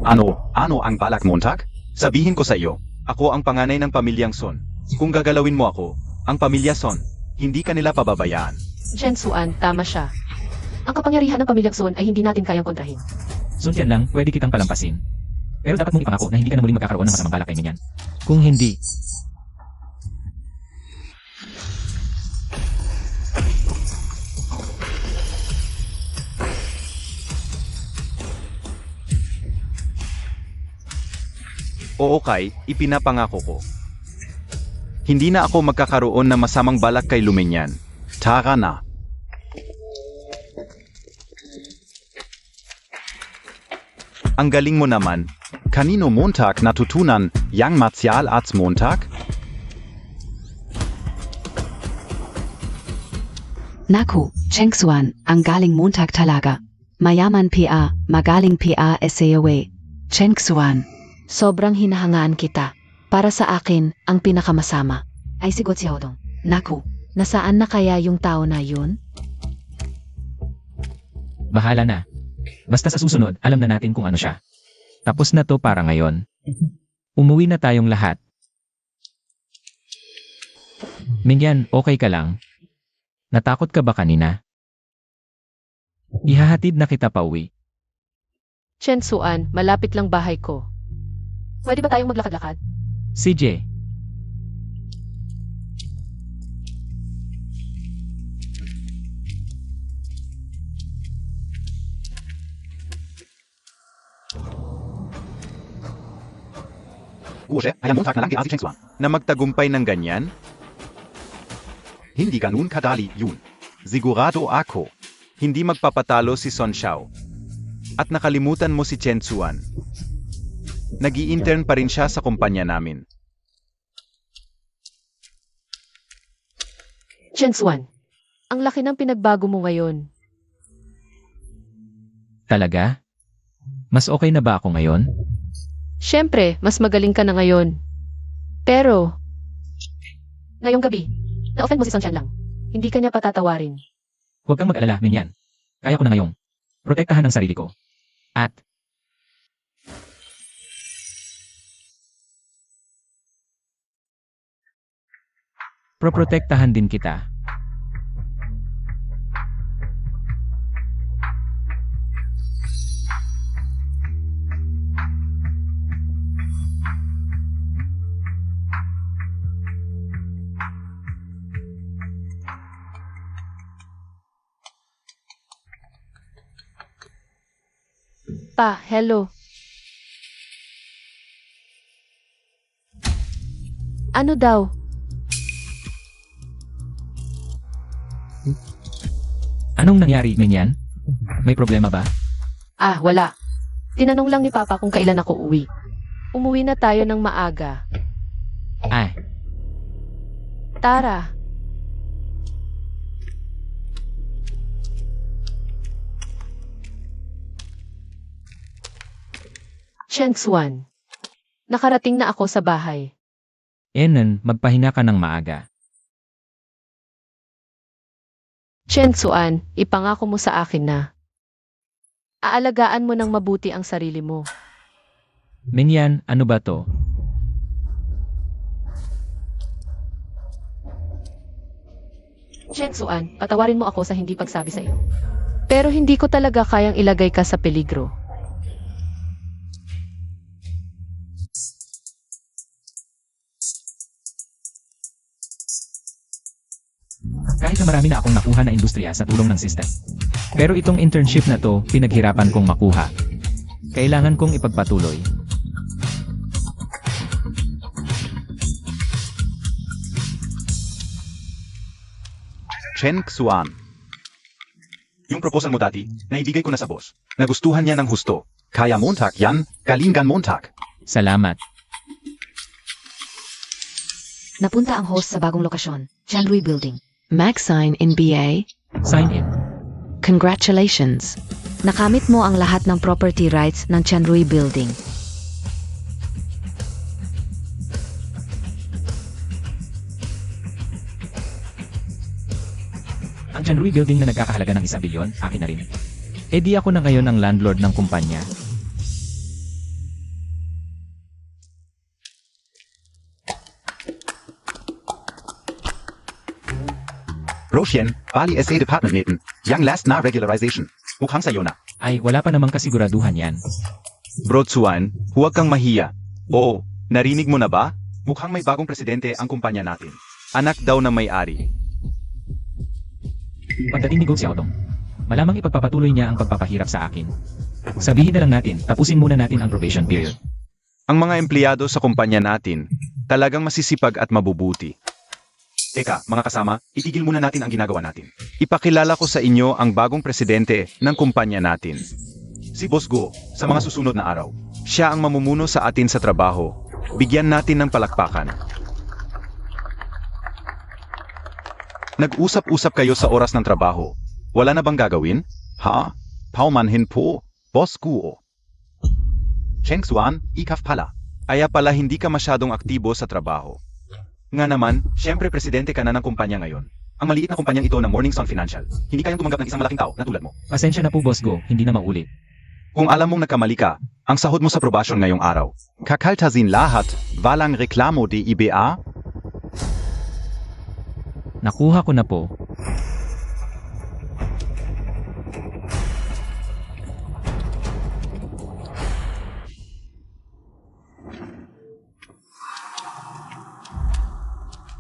Ano ang balak Montag? Sabihin ko sa iyo, ako ang panganay ng pamilyang Son. Kung gagalawin mo ako, ang pamilya Son, hindi ka nila pababayaan. Chen Xuan, tama siya. Ang kapangyarihan ng pamilyang Sun ay hindi natin kayang kontrahin. Suntian lang, pwede kitang palampasin. Pero dapat mong ipangako na hindi ka na muling magkakaroon ng masamang balak kay Menyan. Kung hindi, Oo kay, ipinapangako ko. Hindi na ako magkakaroon ng masamang balak kay Lumenyan. Tara na. Ang galing mo naman. Kanino Montag natutunan yang martial arts Montag? Naku, Cheng Xuan, ang galing Montag talaga. Mayaman pa, magaling pa SAOA. Cheng Xuan. Sobrang hinahangaan kita. Para sa akin, ang pinakamasama ay si Guo Xiaodong. Naku, Nasaan na kaya yung tao na yun? bahala na. Basta sa susunod, alam na natin kung ano siya. Tapos na to para ngayon. Umuwi na tayong lahat. Menyan, okay ka lang? Natakot ka ba kanina? Ihahatid na kita pauwi. Chen Xuan, malapit lang bahay ko. Pwede ba tayong maglakad-lakad? CJ, Guoshe, ay ang Montag na lang si Cheng Xuan. Na magtagumpay ng ganyan? Hindi ganun kadali yun. Sigurado ako. Hindi magpapatalo si Son Xiao. At nakalimutan mo si Chen Xuan. Nag-i-intern pa rin siya sa kumpanya namin. Chen Xuan, ang laki ng pinagbago mo ngayon. talaga? Mas okay na ba ako ngayon? Siyempre, mas magaling ka na ngayon. Pero, ngayong gabi, na-offend mo si Sunshine lang. Hindi ka niya patatawarin. Huwag kang mag-alala, Minyan. Kaya ko na ngayong protektahan ang sarili ko. At proprotektahan din kita. Pa, hello. Ano daw? Anong nangyari, Minyan? May problema ba? Ah, wala. Tinanong lang ni Papa kung kailan ako uwi. Umuwi na tayo ng maaga. Ay, Tara. Chengsuan. Nakarating na ako sa bahay. Enan, magpahinga ka ng maaga. Chengsuan, ipangako mo sa akin na aalagaan mo ng mabuti ang sarili mo. Minyan, ano ba to? Chengsuan, patawarin mo ako sa hindi pagsabi sa iyo. Pero hindi ko talaga kayang ilagay ka sa peligro. Kahit na marami na akong nakuha na industriya sa tulong ng system. Pero itong internship na to, pinaghirapan kong makuha. Kailangan kong ipagpatuloy. Chen Xuan. Yung proposal mo dati, naibigay ko na sa boss. Nagustuhan niya ng husto. Kaya Montag yan, Galingan Montag. Salamat. Napunta ang host sa bagong lokasyon, Chanrui Building. Maxine in BA. Sign in. Congratulations. Nakamit mo ang lahat ng property rights ng Chanrui Building. Ang Chanrui Building na nagkakahalaga ng 1 bilyon, akin na rin. E di ako na ngayon ang landlord ng kumpanya. Rosien, Bali SA Department Neten. Yang last na regularization. Mukhang sayo na. Ay, wala pa namang kasiguraduhan yan. Bro Tsuan, huwag kang mahiya. Oo, narinig mo na ba? Mukhang may bagong presidente ang kumpanya natin. Anak daw ng may-ari. Pagdating ni Gong Xiaotong, malamang ipagpapatuloy niya ang pagpapahirap sa akin. Sabihin na lang natin, tapusin muna natin ang probation period. Ang mga empleyado sa kumpanya natin, talagang masisipag at mabubuti. Teka, mga kasama, itigil muna natin ang ginagawa natin. Ipakilala ko sa inyo ang bagong presidente ng kumpanya natin. Si Boss Go, sa mga susunod na araw. Siya ang mamumuno sa atin sa trabaho. Bigyan natin ng palakpakan. Nag-usap-usap kayo sa oras ng trabaho. Wala na bang gagawin? Ha? Paumanhin po, Boss Guo. Cheng Xuan, ikaf pala. Aya pala hindi ka masyadong aktibo sa trabaho. Nga naman, syempre presidente ka na ng kumpanya ngayon. Ang maliit na kumpanyang ito ng Morning Sun Financial. Hindi kayang tumanggap ng isang malaking tao na tulad mo. Pasensya na po, Boss Go, hindi na maulit. Kung alam mong nagkamali ka, ang sahod mo sa probation ngayong araw. Kakaltasin lahat, walang reklamo di IBA? Nakuha ko na po.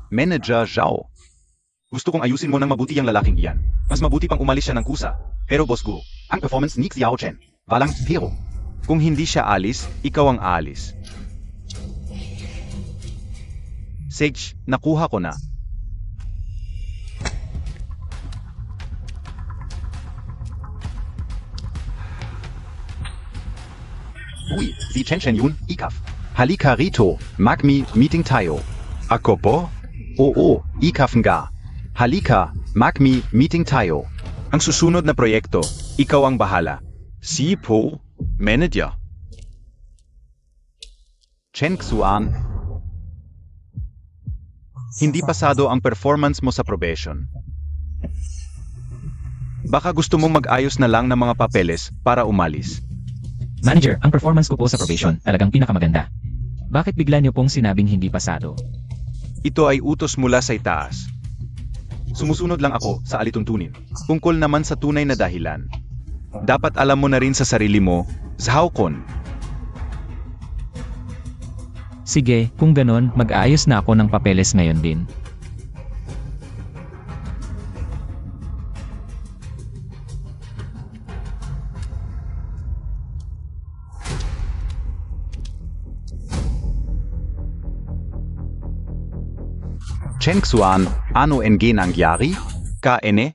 Manager Zhao. Gusto kong ayusin mo ng mabuti ang lalaking iyan. Mas mabuti pang umalis siya ng kusa. Pero Boss Go, ang performance ni Xiao Chen. Walang pero. Kung hindi siya alis, ikaw ang alis. Sage, nakuha ko na. Uy, si Chen Chen Yun, ikaf. Halika rito, magmi meeting tayo. Ako po? Oo, ikafen ga. Halika, magmi meeting tayo. Ang susunod na proyekto, ikaw ang bahala. Si po, Manager. Chen Xuan. Hindi pasado ang performance mo sa probation. Baka gusto mong mag-ayos na lang ng mga papeles para umalis. Manager, ang performance ko po sa probation talagang pinakamaganda. Bakit bigla niyo pong sinabing hindi pasado? Ito ay utos mula sa itaas. Sumusunod lang ako sa alituntunin. Tungkol naman sa tunay na dahilan. Dapat alam mo na rin sa sarili mo, Zhao Kun. Sige, kung ganon, mag-aayos na ako ng papeles ngayon din. Chen Xuan, ano ang nangyari? Ka-ene?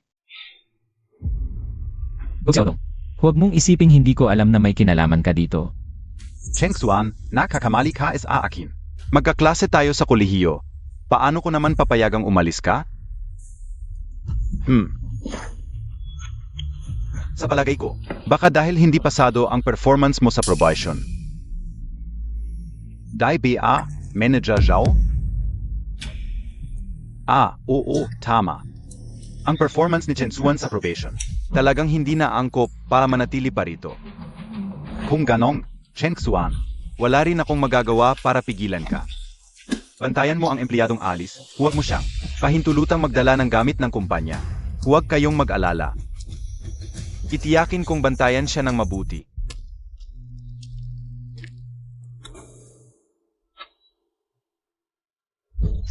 Xiaodong, huwag mong isiping hindi ko alam na may kinalaman ka dito. Chen Xuan, nakakamali ka sa akin. Magkaklase tayo sa kolehiyo. Paano ko naman papayagang umalis ka? Sa palagay ko, baka dahil hindi pasado ang performance mo sa probation. Dai ba, Manager Zhao? Oo, tama. Ang performance ni Chen Xuan sa probation, talagang hindi na angkop para manatili pa rito. Kung ganong, Chen Xuan, wala rin akong magagawa para pigilan ka. Bantayan mo ang empleyadong alis, huwag mo siyang pahintulutang magdala ng gamit ng kumpanya. Huwag kayong mag-alala. Itiyakin kong bantayan siya ng mabuti.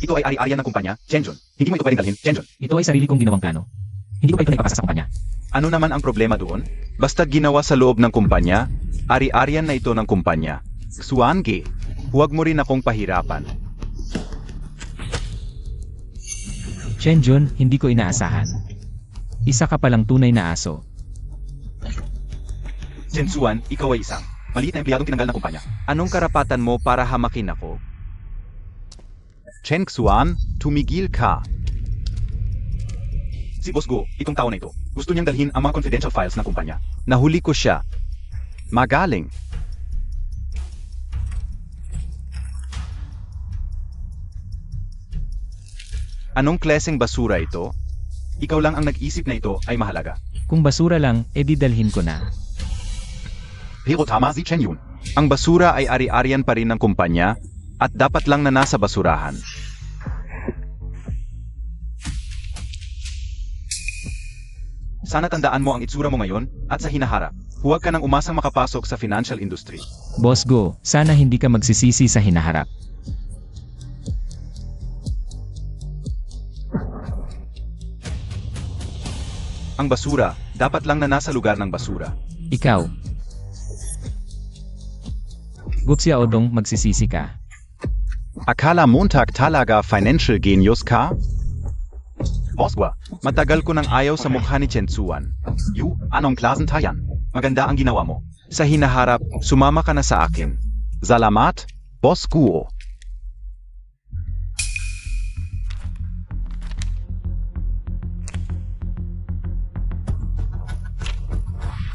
Ito ay ari-arian ng kumpanya, Chenjun. Hindi mo ito pwedeng dalhin, Chenjun. Ito ay sarili kong ginawang plano. Hindi ko pa ito naipapasa sa kumpanya. Ano naman ang problema doon? Basta ginawa sa loob ng kumpanya, ari-arian na ito ng kumpanya. Xuange, huwag mo rin akong pahirapan. Chenjun, hindi ko inaasahan. Isa ka palang tunay na aso. Chen Xuan, ikaw ay isang maliit na empleyadong tinanggal ng kumpanya. Anong karapatan mo para hamakin ako? Chen Xuan, tumigil ka. Si Boss Go, itong tao na ito, gusto niyang dalhin ang mga confidential files ng kumpanya. Nahuli ko siya. Magaling. Anong klaseng basura ito? Ikaw lang ang nag-isip na ito ay mahalaga. Kung basura lang, edi dalhin ko na. Pero tama si Chen Yun. Ang basura ay ari-arian pa rin ng kumpanya at dapat lang na nasa basurahan. Sana tandaan mo ang itsura mo ngayon at sa hinaharap. Huwag ka nang umasang makapasok sa financial industry. Boss Go, sana hindi ka magsisisi sa hinaharap. Ang basura, dapat lang na nasa lugar ng basura. Ikaw. Xiaodong, magsisisi ka. Akala Montag talaga financial genius ka? Boss Gua, matagal ko nang ayaw sa mukha ni Chen Xuan. Anong klaseng tayan? Maganda ang ginawa mo. Sa hinaharap, sumama ka na sa akin. Salamat, Boss Guo.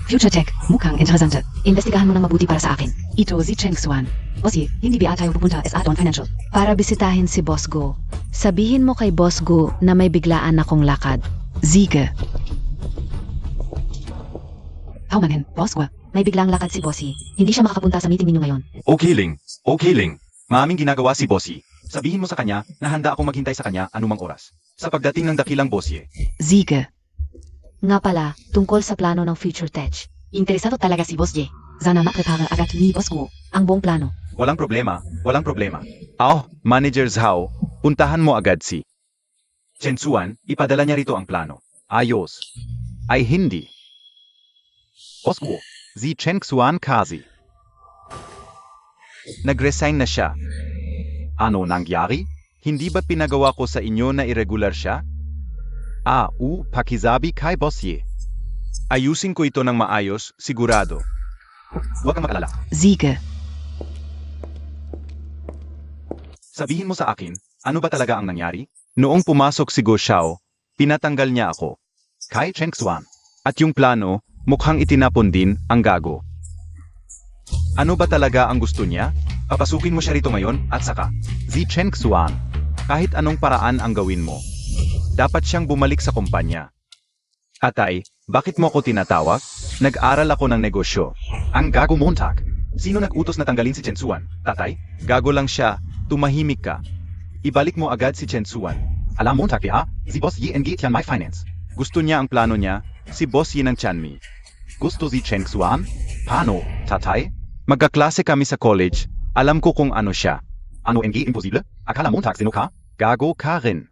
Future Tech, mukhang interessante. Investigahan mo ng mabuti para sa akin. Ito si Chen Xuan. Bossy, hindi ba tayo pupunta sa Aton Financial? Para bisitahin si Boss Go. Sabihin mo kay Boss Go na may biglaan akong lakad. Siege. Paumanhin, Boss Gua. May biglang lakad si Bossy. Hindi siya makakapunta sa meeting ninyo ngayon. Okay, Ling. Maaming ginagawa si Bossy. Sabihin mo sa kanya na handa akong maghintay sa kanya anumang oras. Sa pagdating ng dakilang Bossy. Siege. Nga pala, tungkol sa plano ng Future Tech. Interesado talaga si Boss J. Sana maprepara agad ni Boss Guo ang buong plano. Walang problema. Manager Zhao, puntahan mo agad si Chen Xuan, ipadala niya rito ang plano. Ayos. Ay hindi. Boss Guo, si Chen Xuan kasi. Nag-resign na siya. Ano nangyari? Hindi ba pinagawa ko sa inyo na irregular siya? Pakisabi kay Boss Ye. Ayusin ko ito ng maayos, sigurado. Huwag kang mag-alala. Siege. Sabihin mo sa akin, ano ba talaga ang nangyari? Noong pumasok si Go Xiao, pinatanggal niya ako. Kay Chen Xuan. At yung plano, mukhang itinapon din ang gago. Ano ba talaga ang gusto niya? Papasukin mo siya rito ngayon at saka. Si Chen Xuan, kahit anong paraan ang gawin mo, dapat siyang bumalik sa kumpanya. Atay, bakit mo ako tinatawag? Nag-aral ako ng negosyo. Ang gago Montag. Sino nag-utos na tanggalin si Chen Xuan? Tatay? Gago lang siya. Tumahimik ka. Ibalik mo agad si Chen Xuan. Alam Montag ha? Si Boss Yi geht yan my finance. Gusto niya ang plano niya, si Boss Yi ng Chanmi. Gusto si Chen Xuan? Paano, tatay? Magkaklase kami sa college. Alam ko kung ano siya. Ano imposible? Akala Montag sino ka? Gago ka rin.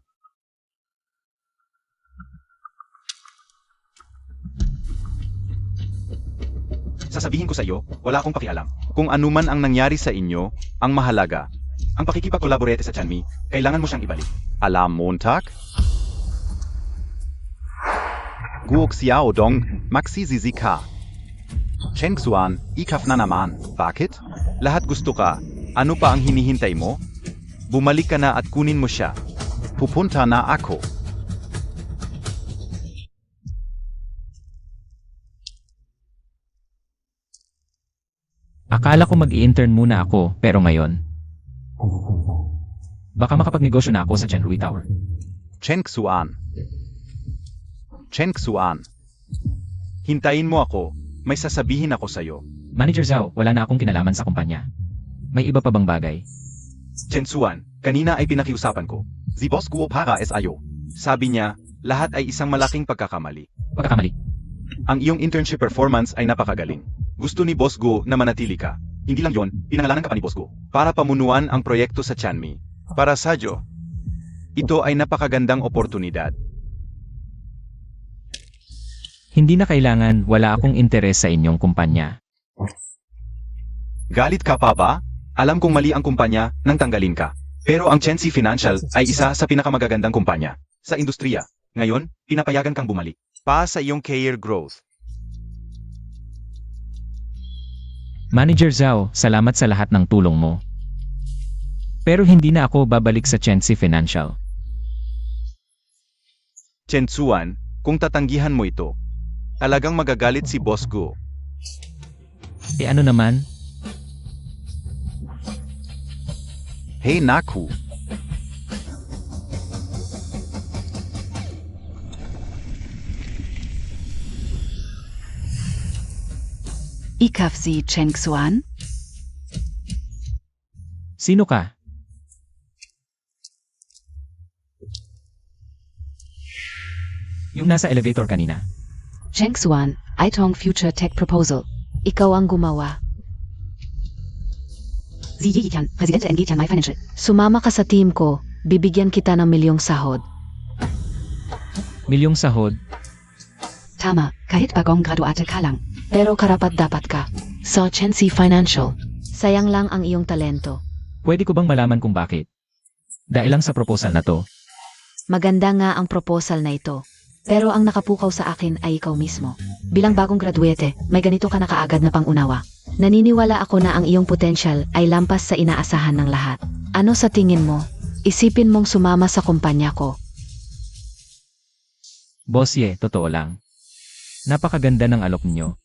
Sasabihin ko sa iyo, wala akong pakialam. Kung ano man ang nangyari sa inyo, ang mahalaga. Ang pakikipag-collaborate sa Chanmi, kailangan mo siyang ibalik. Alam Montag? Guok Xiao Dong, Maxi Zizi ka. Chen Xuan, ikaf na naman. Bakit? Lahat gusto ka. Ano pa ang hinihintay mo? Bumalik ka na at kunin mo siya. Pupunta na ako. Akala ko mag-i-intern muna ako, pero ngayon, baka makapagnegosyo na ako sa Chenrui Tower. Chen Xuan. Chen Xuan. Hintayin mo ako. May sasabihin ako sa'yo. Manager Zhao, wala na akong kinalaman sa kumpanya. May iba pa bang bagay? Chen Xuan, kanina ay pinakiusapan ko. Si Boss Guo para SIO. Sabi niya, lahat ay isang malaking pagkakamali. Pagkakamali. Ang iyong internship performance ay napakagaling. Gusto ni Boss Guo na manatili ka. Hindi lang yon, pinangalanan ka pa ni Boss Guo. Para pamunuan ang proyekto sa Chanmi. Para sa Diyo. Ito ay napakagandang oportunidad. Hindi na kailangan, wala akong interes sa inyong kumpanya. Galit ka pa ba? Alam kong mali ang kumpanya nang tanggalin ka. Pero ang Chensi Financial ay isa sa pinakamagagandang kumpanya sa industriya. Ngayon, pinapayagan kang bumalik. Pa sa iyong career growth. Manager Zhao, salamat sa lahat ng tulong mo. Pero hindi na ako babalik sa Chensi Financial. Chen Xuan, kung tatanggihan mo ito, talagang magagalit si Boss Guo. E ano naman? Hey Naku! Ikaf si Chen Xuan? Sino ka? Yung nasa elevator kanina. Chen Xuan, Itong Future Tech Proposal. Ikaw ang gumawa. Sie Yiyan, Presidente NG Tian My Financial. Sumama ka sa team ko, bibigyan kita ng milyong sahod. Milyong sahod. Tama, kahit bagong graduate ka lang. Pero karapat-dapat ka. Sa Chensi Financial. Sayang lang ang iyong talento. Pwede ko bang malaman kung bakit? Dahil lang sa proposal na to. Maganda nga ang proposal na ito. Pero ang nakapukaw sa akin ay ikaw mismo. Bilang bagong graduete, may ganito ka na kaagad na pangunawa. Naniniwala ako na ang iyong potensyal ay lampas sa inaasahan ng lahat. Ano sa tingin mo? Isipin mong sumama sa kumpanya ko. Boss Ye, totoo lang. Napakaganda ng alok niyo.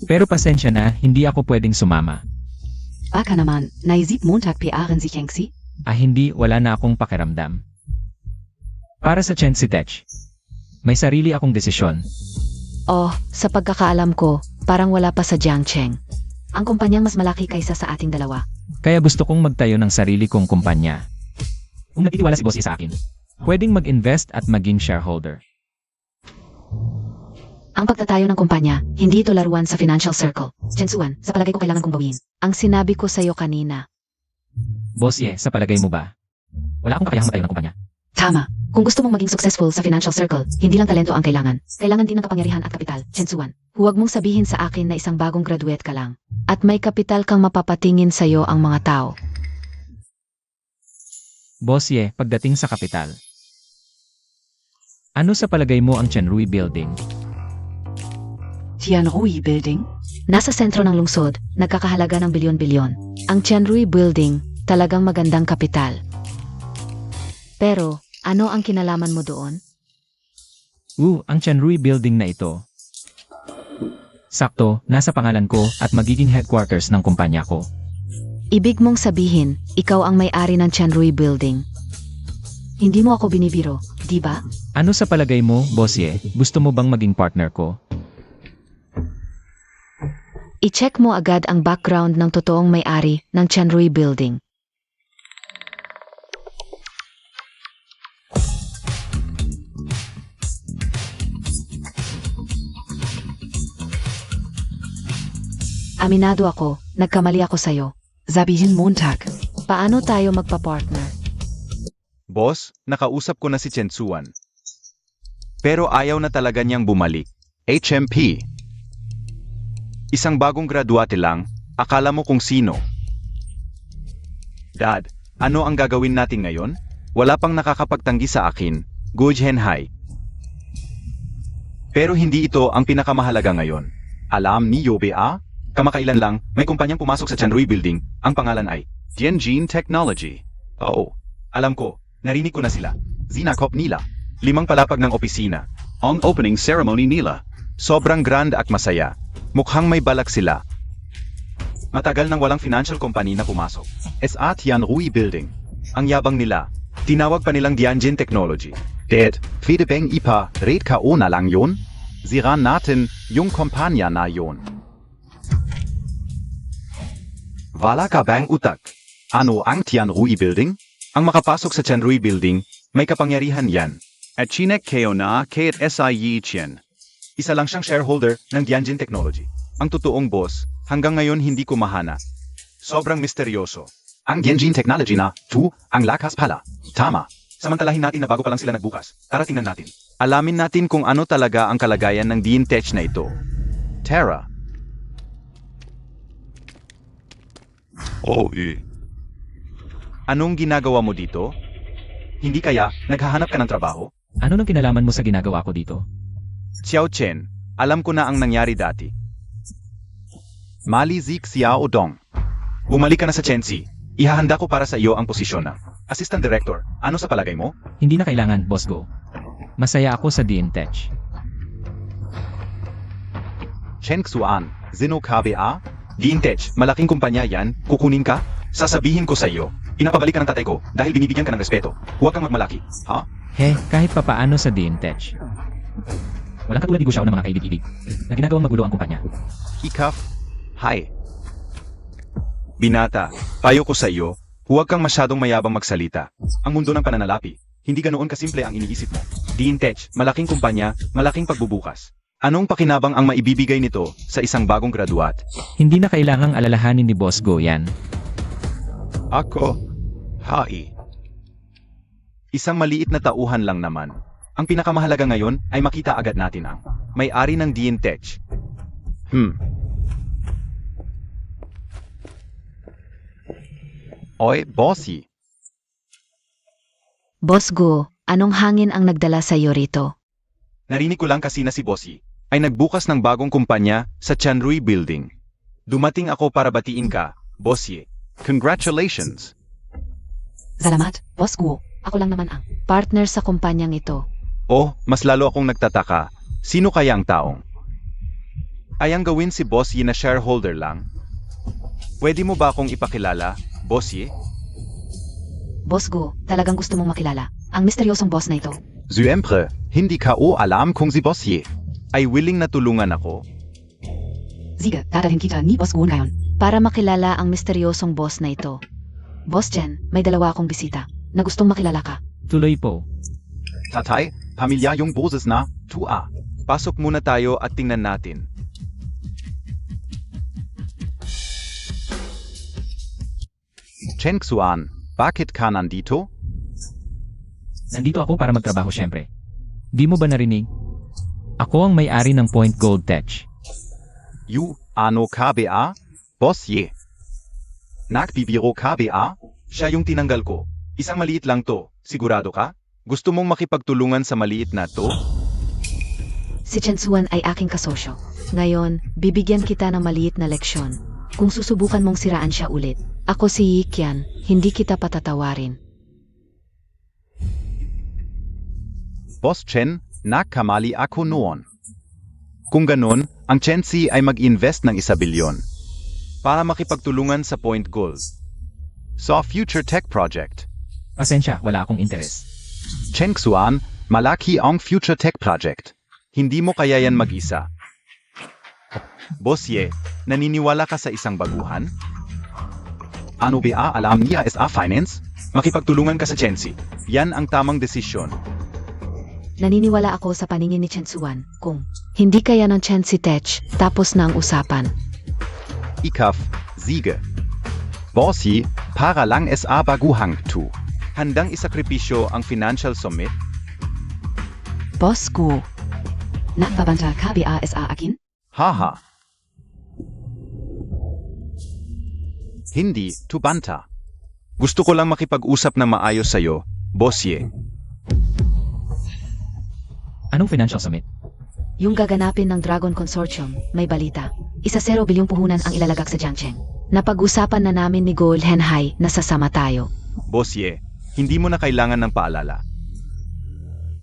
Pero pasensya na, hindi ako pwedeng sumama. Baka naman, naisip Montag PRen si Chengxi? Hindi, wala na akong pakiramdam. Para sa Chensi Tech, may sarili akong desisyon. Oh, sa pagkakaalam ko, parang wala pa sa Jiangcheng. Ang kumpanyang mas malaki kaysa sa ating dalawa. Kaya gusto kong magtayo ng sarili kong kumpanya. Kung nagtitiwala si Boss Ye sa akin, pwedeng mag-invest at maging shareholder. Ang pagtatayo ng kumpanya, hindi ito laruan sa financial circle. Chen Xuan, sa palagay ko kailangan kong bawiin. Ang sinabi ko sa'yo kanina. Boss Ye, sa palagay mo ba? Wala akong kakayahang magtayo ng kumpanya. Tama. Kung gusto mong maging successful sa financial circle, hindi lang talento ang kailangan. Kailangan din ng kapangyarihan at kapital. Chen Xuan. Huwag mong sabihin sa akin na isang bagong graduate ka lang. At may kapital kang mapapatingin sa'yo ang mga tao. Boss Ye, pagdating sa kapital. Ano sa palagay mo ang Chenrui Building? Tianrui Building? Nasa sentro ng lungsod, nagkakahalaga ng bilyon-bilyon. Ang Chenrui Building, talagang magandang kapital. Pero, ano ang kinalaman mo doon? Ang Chenrui Building na ito. Sakto, nasa pangalan ko at magiging headquarters ng kumpanya ko. Ibig mong sabihin, ikaw ang may-ari ng Chanrui Building. Hindi mo ako binibiro, di ba? Ano sa palagay mo, Bossye? Gusto mo bang maging partner ko? I-check mo agad ang background ng totoong may-ari ng Chanrui Building. Aminado ako, nagkamali ako sa'yo. Sabihin Montag. Paano tayo magpa-partner? Boss, nakausap ko na si Chen Suan. Pero ayaw na talaga niyang bumalik. HMP. Isang bagong graduate lang, akala mo kung sino. Dad, ano ang gagawin natin ngayon? Wala pang nakakapagtanggi sa akin, Gujhenhai. Pero hindi ito ang pinakamahalaga ngayon. Alam ni Yobe. Kamakailan lang, may kumpanyang pumasok sa Chanrui Building. Ang pangalan ay Tianjin Technology. Oo, alam ko, narinig ko na sila. Zinakop nila. 5 palapag ng opisina. Ang opening ceremony nila. Sobrang grand at masaya. Mukhang may balak sila. Matagal nang walang financial company na pumasok. SA Tianrui Building. Ang yabang nila. Tinawag pa nilang Tianjin Technology. Dad, pwede bang red ka o na lang yun? Ziran natin yung kumpanya na yun. Wala ka bang utak? Ano ang Tianrui Building? Ang makapasok sa Chanrui Building, may kapangyarihan yan. At chinek kayo na kahit SIE Chen. Isa lang siyang shareholder ng Tianjin Technology. Ang totoong boss, hanggang ngayon hindi ko mahana. Sobrang misteryoso. Ang Tianjin Technology na, ang lakas pala. Tama. Samantalahin natin na bago pa lang sila nagbukas. Tara tingnan natin. Alamin natin kung ano talaga ang kalagayan ng DinTech na ito. Tara. Anong ginagawa mo dito? Hindi kaya naghahanap ka ng trabaho? Ano nang kinalaman mo sa ginagawa ko dito? Xiao Chen, alam ko na ang nangyari dati. Mali Zik Xiao Dong. Bumalik ka na sa Chensi. Ihahanda ko para sa iyo ang posisyon ng Assistant Director. Ano sa palagay mo? Hindi na kailangan, Boss Go. Masaya ako sa DinTech. Chen Xuan, Zino KBA? DinTech, malaking kumpanya yan, kukunin ka? Sasabihin ko sa iyo, pinapabalik ka ng tatay ko dahil binibigyan ka ng respeto. Huwag kang magmalaki, ha? Kahit papaano sa DinTech. Walang katulad ni Gushao ng mga kaibig-ibig na ginagawang magulo ang kumpanya. Ikaf, hi. Binata, payo ko sa iyo, huwag kang masyadong mayabang magsalita. Ang mundo ng pananalapi, hindi ganoon kasimple ang iniisip mo. DinTech, malaking kumpanya, malaking pagbubukas. Anong pakinabang ang maibibigay nito sa isang bagong graduat? Hindi na kailangang alalahanin ni Boss Go yan. Ako, hai. Isang maliit na tauhan lang naman. Ang pinakamahalaga ngayon ay makita agad natin ang may-ari ng DinTech. Oy, bossy. Boss Go, anong hangin ang nagdala sa'yo rito? Narinig ko lang kasi na si Bossy ay nagbukas ng bagong kumpanya sa Chanrui Building. Dumating ako para batiin ka, Bossy. Congratulations! Salamat, Boss Guo. Ako lang naman ang partner sa kumpanyang ito. Oh, mas lalo akong nagtataka. Sino kaya ang taong? Ayang gawin si Bossy na shareholder lang? Pwede mo ba akong ipakilala, Bossy? Boss Go, talagang gusto mong makilala ang misteryosong boss na ito. Siyempre, hindi ka o alam kung si Bossy ay willing na tulungan ako. Sige, dadalhin kita ni Boss Guo ngayon. Para makilala ang misteryosong boss na ito. Boss Chen, may dalawa akong bisita na gustong makilala ka. Tuloy po. Tatay, pamilya yung boses na, tua. Pasok muna tayo at tingnan natin. Chen Xuan, bakit ka nandito? Nandito ako para magtrabaho syempre. Di mo ba narinig? Ako ang may-ari ng Point Gold Tech. Yu, ano KBA? Boss Ye. Nagbibiro KBA? Siya yung tinanggal ko. Isang maliit lang to. Sigurado ka? Gusto mong makipagtulungan sa maliit na to? Si Chen Suan ay aking kasosyo. Ngayon, bibigyan kita ng maliit na leksyon. Kung susubukan mong siraan siya ulit. Ako si Yi Qian, hindi kita patatawarin. Boss Chen, nagkamali ako noon. Kung ganon, ang Chensi ay mag-invest ng 1 bilyon para makipagtulungan sa Point Gold sa Future Tech Project. Pasensya, wala akong interes. Cheng Xuan, malaki ang Future Tech Project. Hindi mo kaya yan mag-isa. Boss Ye, naniniwala ka sa isang baguhan? Ano ba alam niya SA Finance? Makipagtulungan ka sa Chensi. Yan ang tamang desisyon. Naniniwala ako sa paningin ni Chen Suan. Kung hindi kaya ng Chen si Tech, tapos na ang usapan. Ikaf, Siege. Boss Ye, para lang SA baguhang tu. Handang isakripisyo ang Financial Summit? Boss ko. Nakbabanta ka ba sa akin? Haha. Hindi, tubanta. Gusto ko lang makipag-usap na maayos sa'yo, Boss Ye. Anong financial summit? Yung gaganapin ng Dragon Consortium, may balita. 1 bilyong puhunan ang ilalagak sa Jiangcheng. Napag-usapan na namin ni Gold Henhai na sasama tayo. Boss Ye, hindi mo na kailangan ng paalala.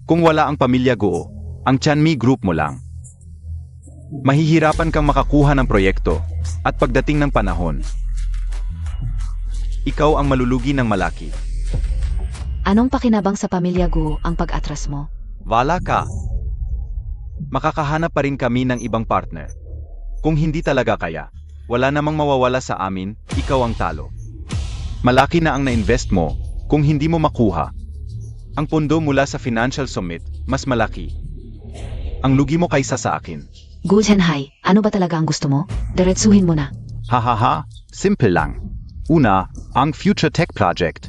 Kung wala ang pamilya Guo, ang Chanmi Group mo lang. Mahihirapan kang makakuha ng proyekto, at pagdating ng panahon, ikaw ang malulugi ng malaki. Anong pakinabang sa pamilya Go ang pag-atras mo? Wala ka. Makakahanap pa rin kami ng ibang partner. Kung hindi talaga kaya, wala namang mawawala sa amin, ikaw ang talo. Malaki na ang na-invest mo, kung hindi mo makuha. Ang pondo mula sa Financial Summit, mas malaki. Ang lugi mo kaysa sa akin. Gold Henhai, ano ba talaga ang gusto mo? Diretsuhin mo na. Hahaha, simple lang. Una, ang Future Tech Project.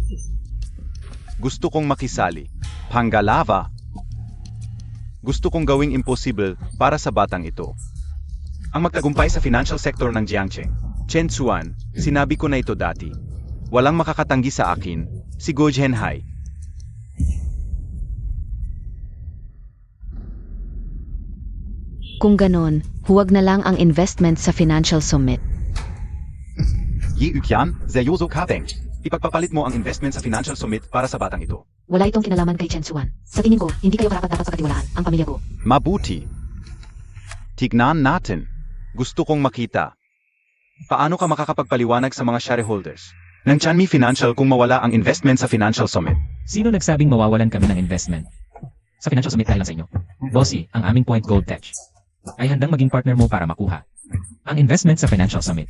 Gusto kong makisali. Pangalawa, gusto kong gawing impossible para sa batang ito. Ang magtagumpay sa financial sector ng Jiangcheng. Chen Xuan, sinabi ko na ito dati. Walang makakatanggi sa akin, si Go Zhenhai. Kung ganon, huwag na lang ang investment sa Financial Summit. Yi Yuqian, seryoso ka Peng. Ipagpapalit mo ang investment sa Financial Summit para sa batang ito. Wala itong kinalaman kay Chen Xuan. Sa tingin ko, hindi kayo karapat-dapat pagkatiwalaan ang pamilya ko. Mabuti. Tignan natin. Gusto kong makita. Paano ka makakapagpaliwanag sa mga shareholders ng Chanmi Financial kung mawala ang investment sa Financial Summit? Sino nagsabing mawawalan kami ng investment? Sa financial summit dahil lang sa inyo. Bossy, ang aming Point Gold Tech ay handang maging partner mo para makuha ang investment sa financial summit.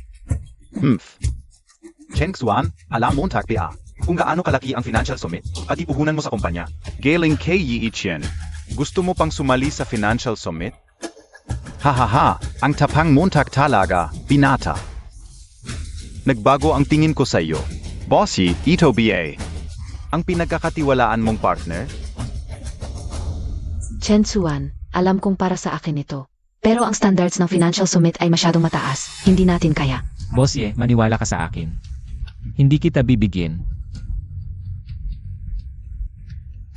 Cheng Xuan, alam Montag PA, kung gaano kalaki ang Financial Summit, pati puhunan mo sa kumpanya. Galing kay Yi Ichien, gusto mo pang sumali sa Financial Summit? Hahaha, ang tapang Montag talaga, binata. Nagbago ang tingin ko sa iyo. Bossy, ito BA. Ang pinagkakatiwalaan mong partner? Chen Xuan, alam kong para sa akin ito. Pero ang standards ng Financial Summit ay masyadong mataas. Hindi natin kaya. Bossy, maniwala ka sa akin. Hindi kita bibigyan.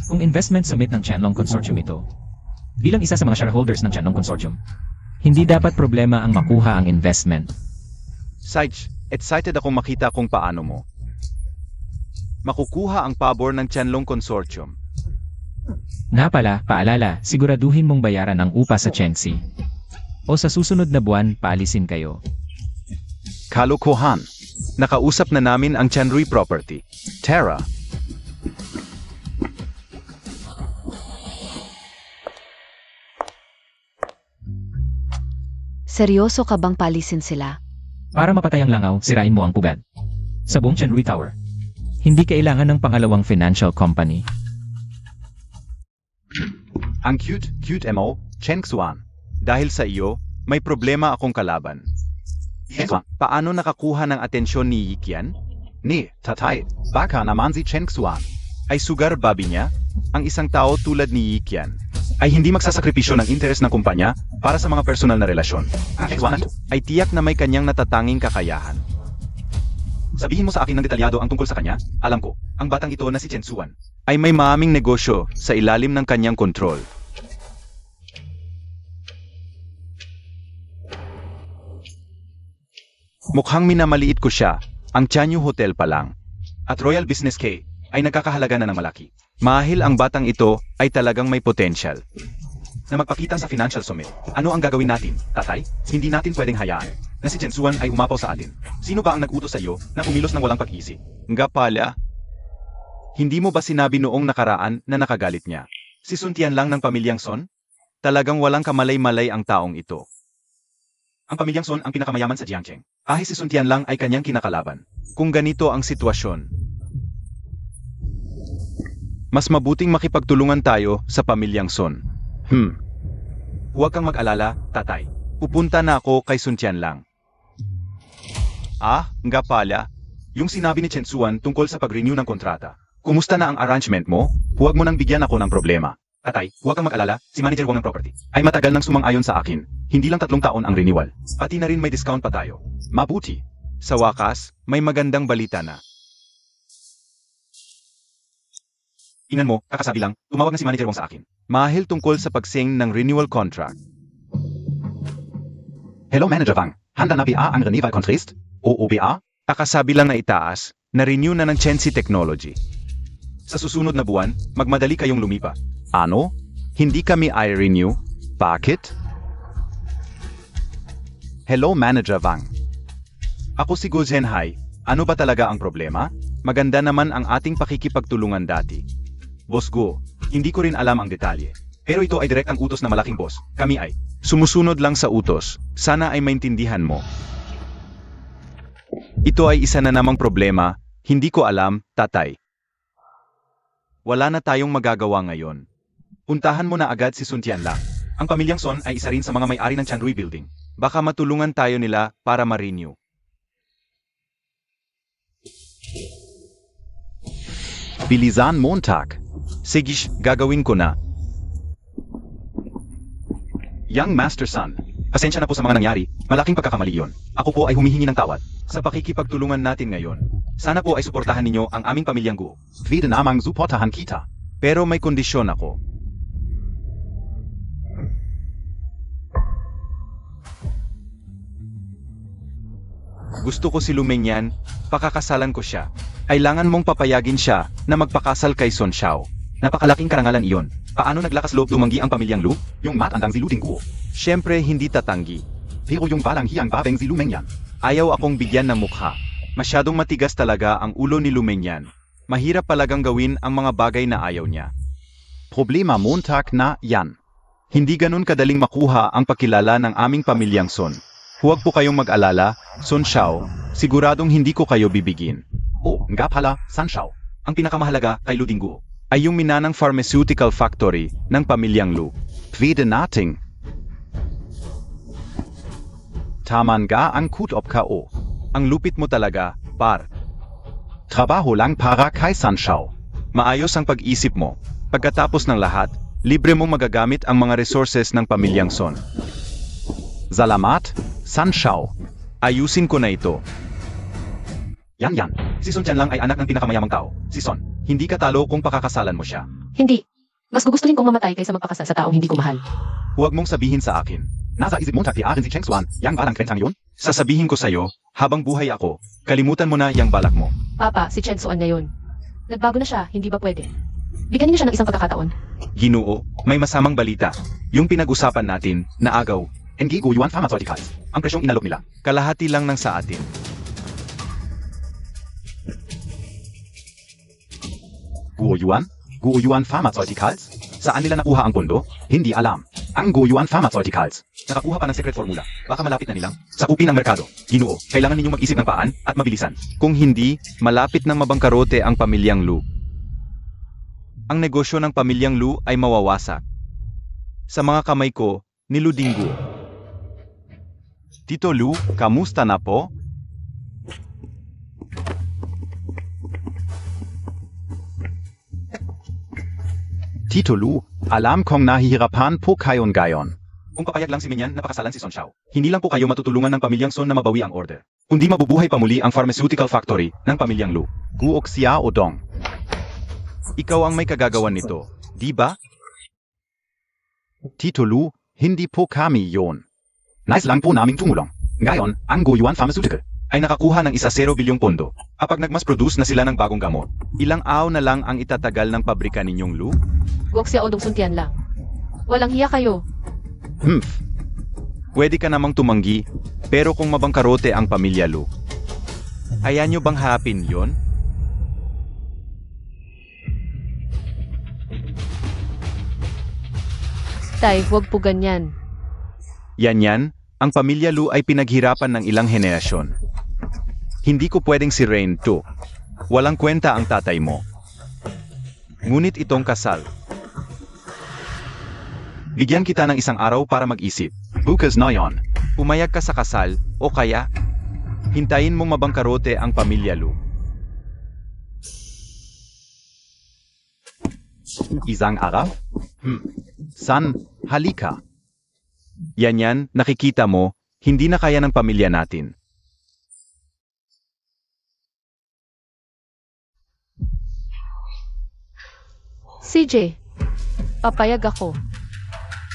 Kung investment summit ng Chanlong Consortium ito, bilang isa sa mga shareholders ng Chanlong Consortium, hindi dapat problema ang makuha ang investment. Saich, excited akong makita kung paano mo makukuha ang pabor ng Chanlong Consortium. Nga pala, paalala, siguraduhin mong bayaran ang upa sa Chenxi. O sa susunod na buwan, paalisin kayo. Kalokohan. Nakausap na namin ang Chanrui Property. Terra. Seryoso ka bang palisin sila? Para mapatay ang langaw, sirain mo ang pugad. Sa buong Chanrui Tower. Hindi kailangan ng pangalawang financial company. Ang cute mo, Cheng Xuan. Dahil sa iyo, may problema akong kalaban. Paano nakakuha ng atensyon ni Yikian? Ni, tatay, baka naman si Cheng Xuan ay sugar babi niya? Ang isang tao tulad ni Yikian ay hindi magsasakripisyo ng interes ng kumpanya para sa mga personal na relasyon. Cheng Xuan ay tiyak na may kanyang natatanging kakayahan. Sabihin mo sa akin ng detalyado ang tungkol sa kanya, alam ko, ang batang ito na si Chen Xuan ay may maaming negosyo sa ilalim ng kanyang kontrol. Mukhang minamaliit ko siya, ang Chanyu Hotel pa lang. At Royal Business K ay nagkakahalaga na ng malaki. Mahil ang batang ito ay talagang may potential. na magpakita sa financial summit. Ano ang gagawin natin, tatay? Hindi natin pwedeng hayaan na si Chensuan ay umapaw sa atin. Sino ba ang nag-utos sa iyo na umilos ng walang pag-isip? Nga pala. Hindi mo ba sinabi noong nakaraan na nakagalit niya? Si Suntian lang ng pamilyang Son? Talagang walang kamalay-malay ang taong ito. Ang pamilyang Son ang pinakamayaman sa Jiangcheng. Ahis si Sun Tianlang ay kanyang kinakalaban. Kung ganito ang sitwasyon, mas mabuting makipagtulungan tayo sa pamilyang Son. Huwag kang mag-alala, tatay. Pupunta na ako kay Suntian lang. Nga pala. Yung sinabi ni Chensuan tungkol sa pag-renew ng kontrata. Kumusta na ang arrangement mo? Huwag mo nang bigyan ako ng problema. Tatay, huwag kang mag-alala, si Manager Wong ng property ay matagal nang sumang-ayon sa akin. Hindi lang 3 taon ang renewal. Pati na rin may discount pa tayo. Mabuti. Sa wakas, may magandang balita na. Tingnan mo, kakasabi lang, tumawag na si Manager Wong sa akin. Mahil tungkol sa pagsing ng renewal contract. Hello Manager Wang, handa na ba ang renewal contract? OOBA? Kakasabi lang na itaas, na-renew na ng Chensi Technology. Sa susunod na buwan, magmadali kayong lumipa. Ano? Hindi kami i-renew? Bakit? Hello Manager Wang. Ako si Gu Zhenhai. Ano ba talaga ang problema? Maganda naman ang ating pakikipagtulungan dati. Boss Gu, hindi ko rin alam ang detalye. Pero ito ay direct ang utos na malaking boss. Kami ay Sumusunod lang sa utos. Sana ay maintindihan mo. Ito ay isa na namang problema. Hindi ko alam, tatay. Wala na tayong magagawa ngayon. puntahan mo na agad si Sun Tianlang. Ang pamilyang Son ay isa rin sa mga may-ari ng Chanrui Building. Baka matulungan tayo nila para ma-renew. Bilisan Montag. Sige, gagawin ko na. Young Master Son, pasensya na po sa mga nangyari. Malaking pagkakamali yon. Ako po ay humihingi ng tawad sa pakikipagtulungan natin ngayon. Sana po ay suportahan ninyo ang aming pamilyang Gu. Vida namang suportahan kita. Pero may kondisyon ako. Gusto ko si Lumenyan, pakakasalan ko siya. Kailangan mong papayagin siya na magpakasal kay Son Xiao. Napakalaking karangalan iyon. Paano naglakas loob tumanggi ang pamilyang Lu? Yung matandang si Lu Tingguo. Siyempre hindi tatanggi. Pero yung balang hiyang babeng si Lumenyan. Ayaw akong bigyan ng mukha. Masyadong matigas talaga ang ulo ni Lumenyan. Mahirap palagang gawin ang mga bagay na ayaw niya. Problema Montag na yan. Hindi ganun kadaling makuha ang pakilala ng aming pamilyang Son. Huwag po kayong mag-alala, Son Xiao, siguradong hindi ko kayo bibigin. Oh, nga pala, San Xiao. Ang pinakamahalaga kay Lu Tingguo ay yung minanang pharmaceutical factory ng pamilyang Lu. Pwede nating. Taman ga ang kutop ko. Ang lupit mo talaga, par. Trabaho lang para kay San Xiao. Maayos ang pag-isip mo. Pagkatapos ng lahat, libre mong magagamit ang mga resources ng pamilyang Son. Salamat, San Xiao. Ayusin ko na ito. Yan. Si Sun Tianlang ay anak ng pinakamayamang tao. Si Son, hindi ka talo kung pakakasalan mo siya. Hindi. Mas gugustuhin kong mamatay kaysa magpakasal sa taong hindi ko mahal. Huwag mong sabihin sa akin. Nasa isip mo tatiarin si Cheng Xuan, yang balang kwentang yun? Sasabihin ko sa'yo, habang buhay ako, kalimutan mo na yang balak mo. Papa, si Chen Suan ngayon. Nagbago na siya, hindi ba pwede? Bigyan niyo siya ng isang pagkakataon. Ginoo, may masamang balita. Yung pinag-usapan natin, na agaw. Engi Gu Yuan Pharmaceuticals. Ang presyong inalok nila. Kalahati lang ng sa atin. Gu Yuan Pharmaceuticals? Saan nila nakuha ang pondo? Hindi alam. Ang Gu Yuan Pharmaceuticals. Nakakuha pa ng secret formula. Baka malapit na nilang sakupin ang merkado. Ginoo, kailangan ninyong mag-isip ng paan at mabilisan. Kung hindi, malapit nang mabangkarote ang pamilyang Lu. Ang negosyo ng pamilyang Lu ay mawawasak. Sa mga kamay ko, ni Lu Tingguo. Tito Lu, kamusta na po? Tito Lu, alam kong nahihirapan po kayon gayon. Kung papayag lang si Minyan na pakasalan si Son Xiao, hindi lang po kayo matutulungan ng pamilyang Son na mabawi ang order, kundi mabubuhay pa muli ang pharmaceutical factory ng pamilyang Lu. Guok siya o dong. Ikaw ang may kagagawan nito, di ba? Tito Lu, hindi po kami yon. Nais lang po naming tumulong. Ngayon, ang Gu Yuan Pharmaceutical ay nakakuha ng 1 bilyong pondo kapag nagmas-produce na sila ng bagong gamot. Ilang araw na lang ang itatagal ng pabrika ninyong Lu? Huwag siya odong suntian lang. Walang hiya kayo. Pwede ka namang tumanggi, pero kung mabangkarote ang pamilya Lu, ayaw nyo bang harapin yon? Tay, huwag po ganyan. Yan, ang pamilya Lu ay pinaghirapan ng ilang henerasyon. Hindi ko pwedeng si Rain to. Walang kwenta ang tatay mo. Ngunit itong kasal. Bigyan kita ng isang araw para mag-isip. Bukas na yon. Umayag ka sa kasal, o kaya, hintayin mong mabangkarote ang pamilya Lu. Isang araw? San, halika. Yan, nakikita mo, hindi na kaya ng pamilya natin. CJ, papayag ako.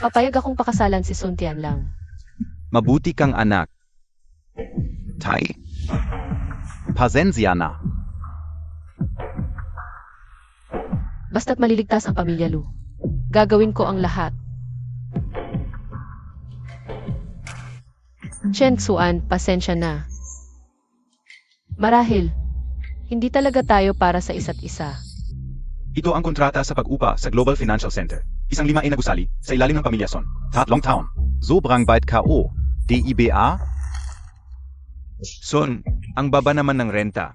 Papayag akong pakasalan si Suntian lang. Mabuti kang anak. Tay. Pasensya na. Basta't maliligtas ang pamilya Lu. Gagawin ko ang lahat. Chen Xuan, pasensya na. Marahil, hindi talaga tayo para sa isa't isa. Ito ang kontrata sa pag-upa sa Global Financial Center. Isang 5 na gusali sa ilalim ng pamilya Son. 3 taon. Sobrang bait ka o. DIBA? Son, ang baba naman ng renta.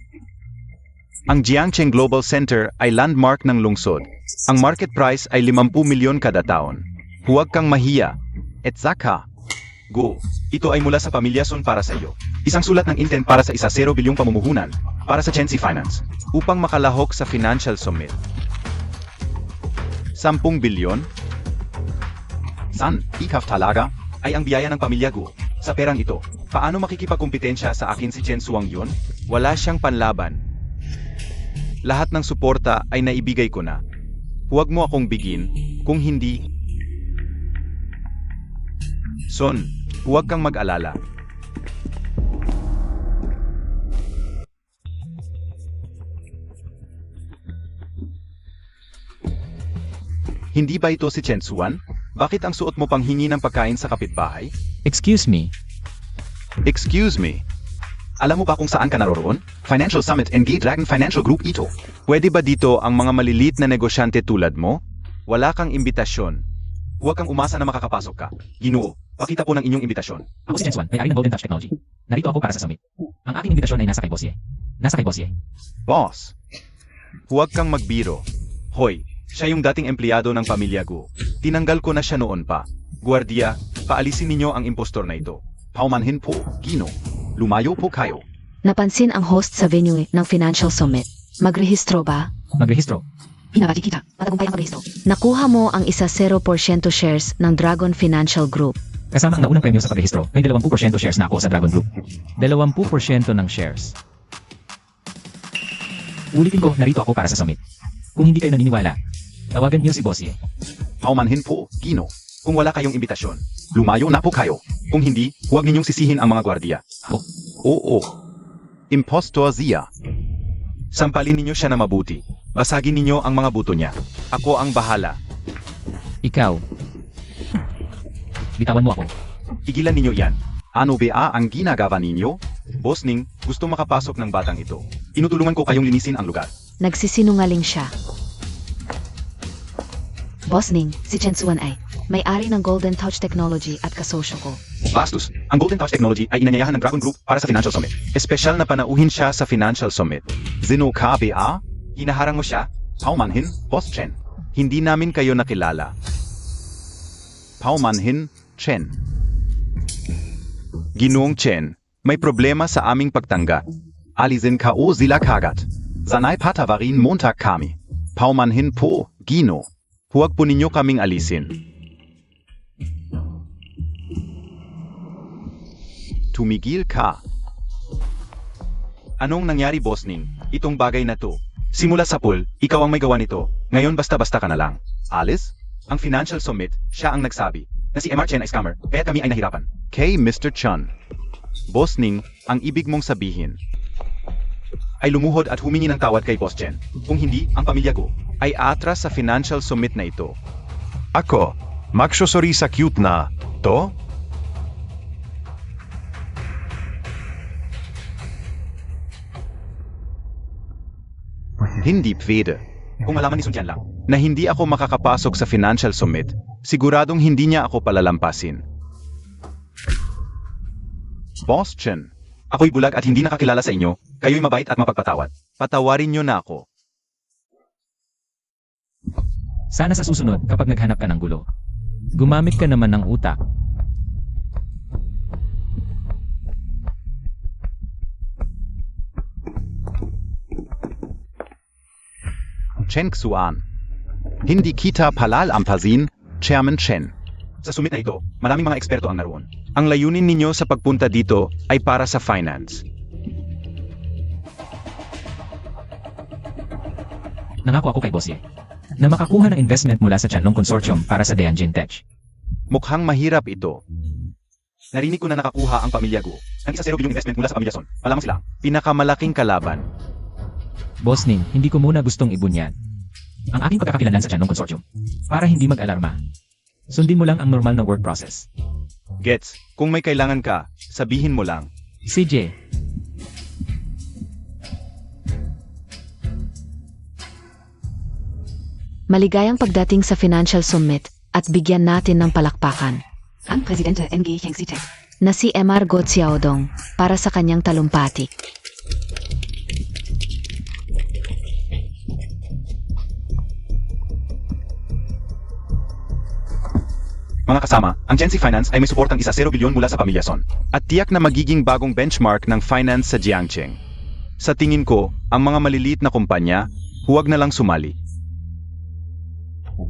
Ang Jiangcheng Global Center ay landmark ng lungsod. Ang market price ay 50 milyon kada taon. Huwag kang mahiya. Et saka. Go. Ito ay mula sa pamilya Son para sa iyo. Isang sulat ng intent para sa 0 bilyong pamumuhunan para sa Chensi Finance. Upang makalahok sa Financial Summit. 10 bilyon? San, ikaf talaga, ay ang biyaya ng pamilya Gu. Sa perang ito, paano makikipagkumpetensya sa akin si Chen Suang yun? Wala siyang panlaban. Lahat ng suporta ay naibigay ko na. Huwag mo akong bigin, kung hindi... Son, huwag kang mag-alala. Hindi ba ito si Chen Xuan? Bakit ang suot mo pang hingi ng pagkain sa kapitbahay? Excuse me. Excuse me. Alam mo ba kung saan ka naroroon? Financial Summit and Gate Dragon Financial Group ito. Pwede ba dito ang mga maliliit na negosyante tulad mo? Wala kang imbitasyon. Huwag kang umasa na makakapasok ka. Ginoo, pakita po ng inyong imbitasyon. Ako si Chen Xuan, may-ari ng Golden Touch Technology. Narito ako para sa summit. Ang ating imbitasyon ay nasa kay Boss Ye. Nasa kay Boss Ye. Boss, huwag kang magbiro. Hoy, siya yung dating empleyado ng pamilya Gu. Tinanggal ko na siya noon pa. Guardia, paalisin ninyo ang impostor na ito. Paumanhin po, Gino. Lumayo po kayo. Napansin ang host sa venue ng Financial Summit. Magrehistro ba? Magrehistro. Pinabati kita. Matagumpay ang pagrehistro. Nakuha mo ang 0% shares ng Dragon Financial Group. Kasama ang naunang premyo sa pagrehistro, may 20% shares na ako sa Dragon Group. 20% ng shares. Ulitin ko, narito ako para sa summit. Kung hindi kayo naniniwala, tawagan niyo si Boss Ye. Paumanhin po, Gino. Kung wala kayong imbitasyon, lumayo na po kayo. Kung hindi, huwag ninyong sisihin ang mga gwardiya. Oo. Impostor Zia. Sampalin ninyo siya na mabuti. Basagin ninyo ang mga buto niya. Ako ang bahala. Ikaw. Bitawan mo ako. Igilan ninyo yan. Ano ba ang ginagawa ninyo? Boss Ning, gusto makapasok ng batang ito. Inutulungan ko kayong linisin ang lugar. Nagsisinungaling siya. Boss Ning, si Chen Xuan ay may-ari ng Golden Touch Technology at kasosyo ko. Bastos, ang Golden Touch Technology ay inanyayahan ng Dragon Group para sa Financial Summit. Espesyal na panauhin siya sa Financial Summit. Zino ka ba? Hinaharang mo siya? Paumanhin, Boss Chen. Hindi namin kayo nakilala. Paumanhin, Chen. Ginoong Chen, may problema sa aming pagtangga. Alisin ka o sila kagat. Sanay patavarin Montag kami. Paumanhin po, Gino. Huwag po ninyo kaming alisin. Tumigil ka. Anong nangyari, Boss Ning? Itong bagay na to. Simula sa pool, ikaw ang may gawa nito. Ngayon basta-basta ka na lang. Alice? Ang Financial Summit, siya ang nagsabi na si MR Chen ay scammer, kaya kami ay nahirapan. Kay Mr. Chun. Boss Ning, ang ibig mong sabihin. Ay lumuhod at humingi ng tawad kay Boss Chen. Kung hindi, ang pamilya ko ay atras sa Financial Summit na ito. Ako, Magsusuri sa cute na to? Hindi pwede. Kung malaman ni Sun Tian lang na hindi ako makakapasok sa financial summit, siguradong hindi niya ako palalampasin. Boss Chen, ako'y bulag at hindi nakakilala sa inyo. Kayo'y mabait at mapagpatawad. Patawarin niyo na ako. Sana sa susunod kapag naghanap ka ng gulo, gumamit ka naman ng utak. Chen Xuan. Hindi kita palalampasin, Chairman Chen. Sa summit na ito, maraming mga eksperto ang naroon. Ang layunin ninyo sa pagpunta dito ay para sa finance. Nangako ako kay Boss Ye na makakuha ng investment mula sa Chanlong Consortium para sa Tianjin Tech. Mukhang mahirap ito. Narinig ko na nakakuha ang pamilya Guo ng isa 0 bilyong investment mula sa pamilya Son. Alam mo sila, pinakamalaking kalaban. Boss Ning, hindi ko muna gustong ibunyad ang aking pagkakakilanlan sa Chanlong Consortium para hindi mag-alarma. Sundin mo lang ang normal na work process. Gets, kung may kailangan ka, sabihin mo lang. CJ, Maligayang pagdating sa financial summit at bigyan natin ng palakpakan Ang Presidente NG Cheng Sitek. na si MR Go Xiaodong para sa kanyang talumpati. Mga kasama, ang Gensi Finance ay may suportang isa 0 bilyon mula sa pamilya Son. At tiyak na magiging bagong benchmark ng finance sa Jiangcheng. Sa tingin ko, ang mga maliliit na kumpanya, huwag na lang sumali.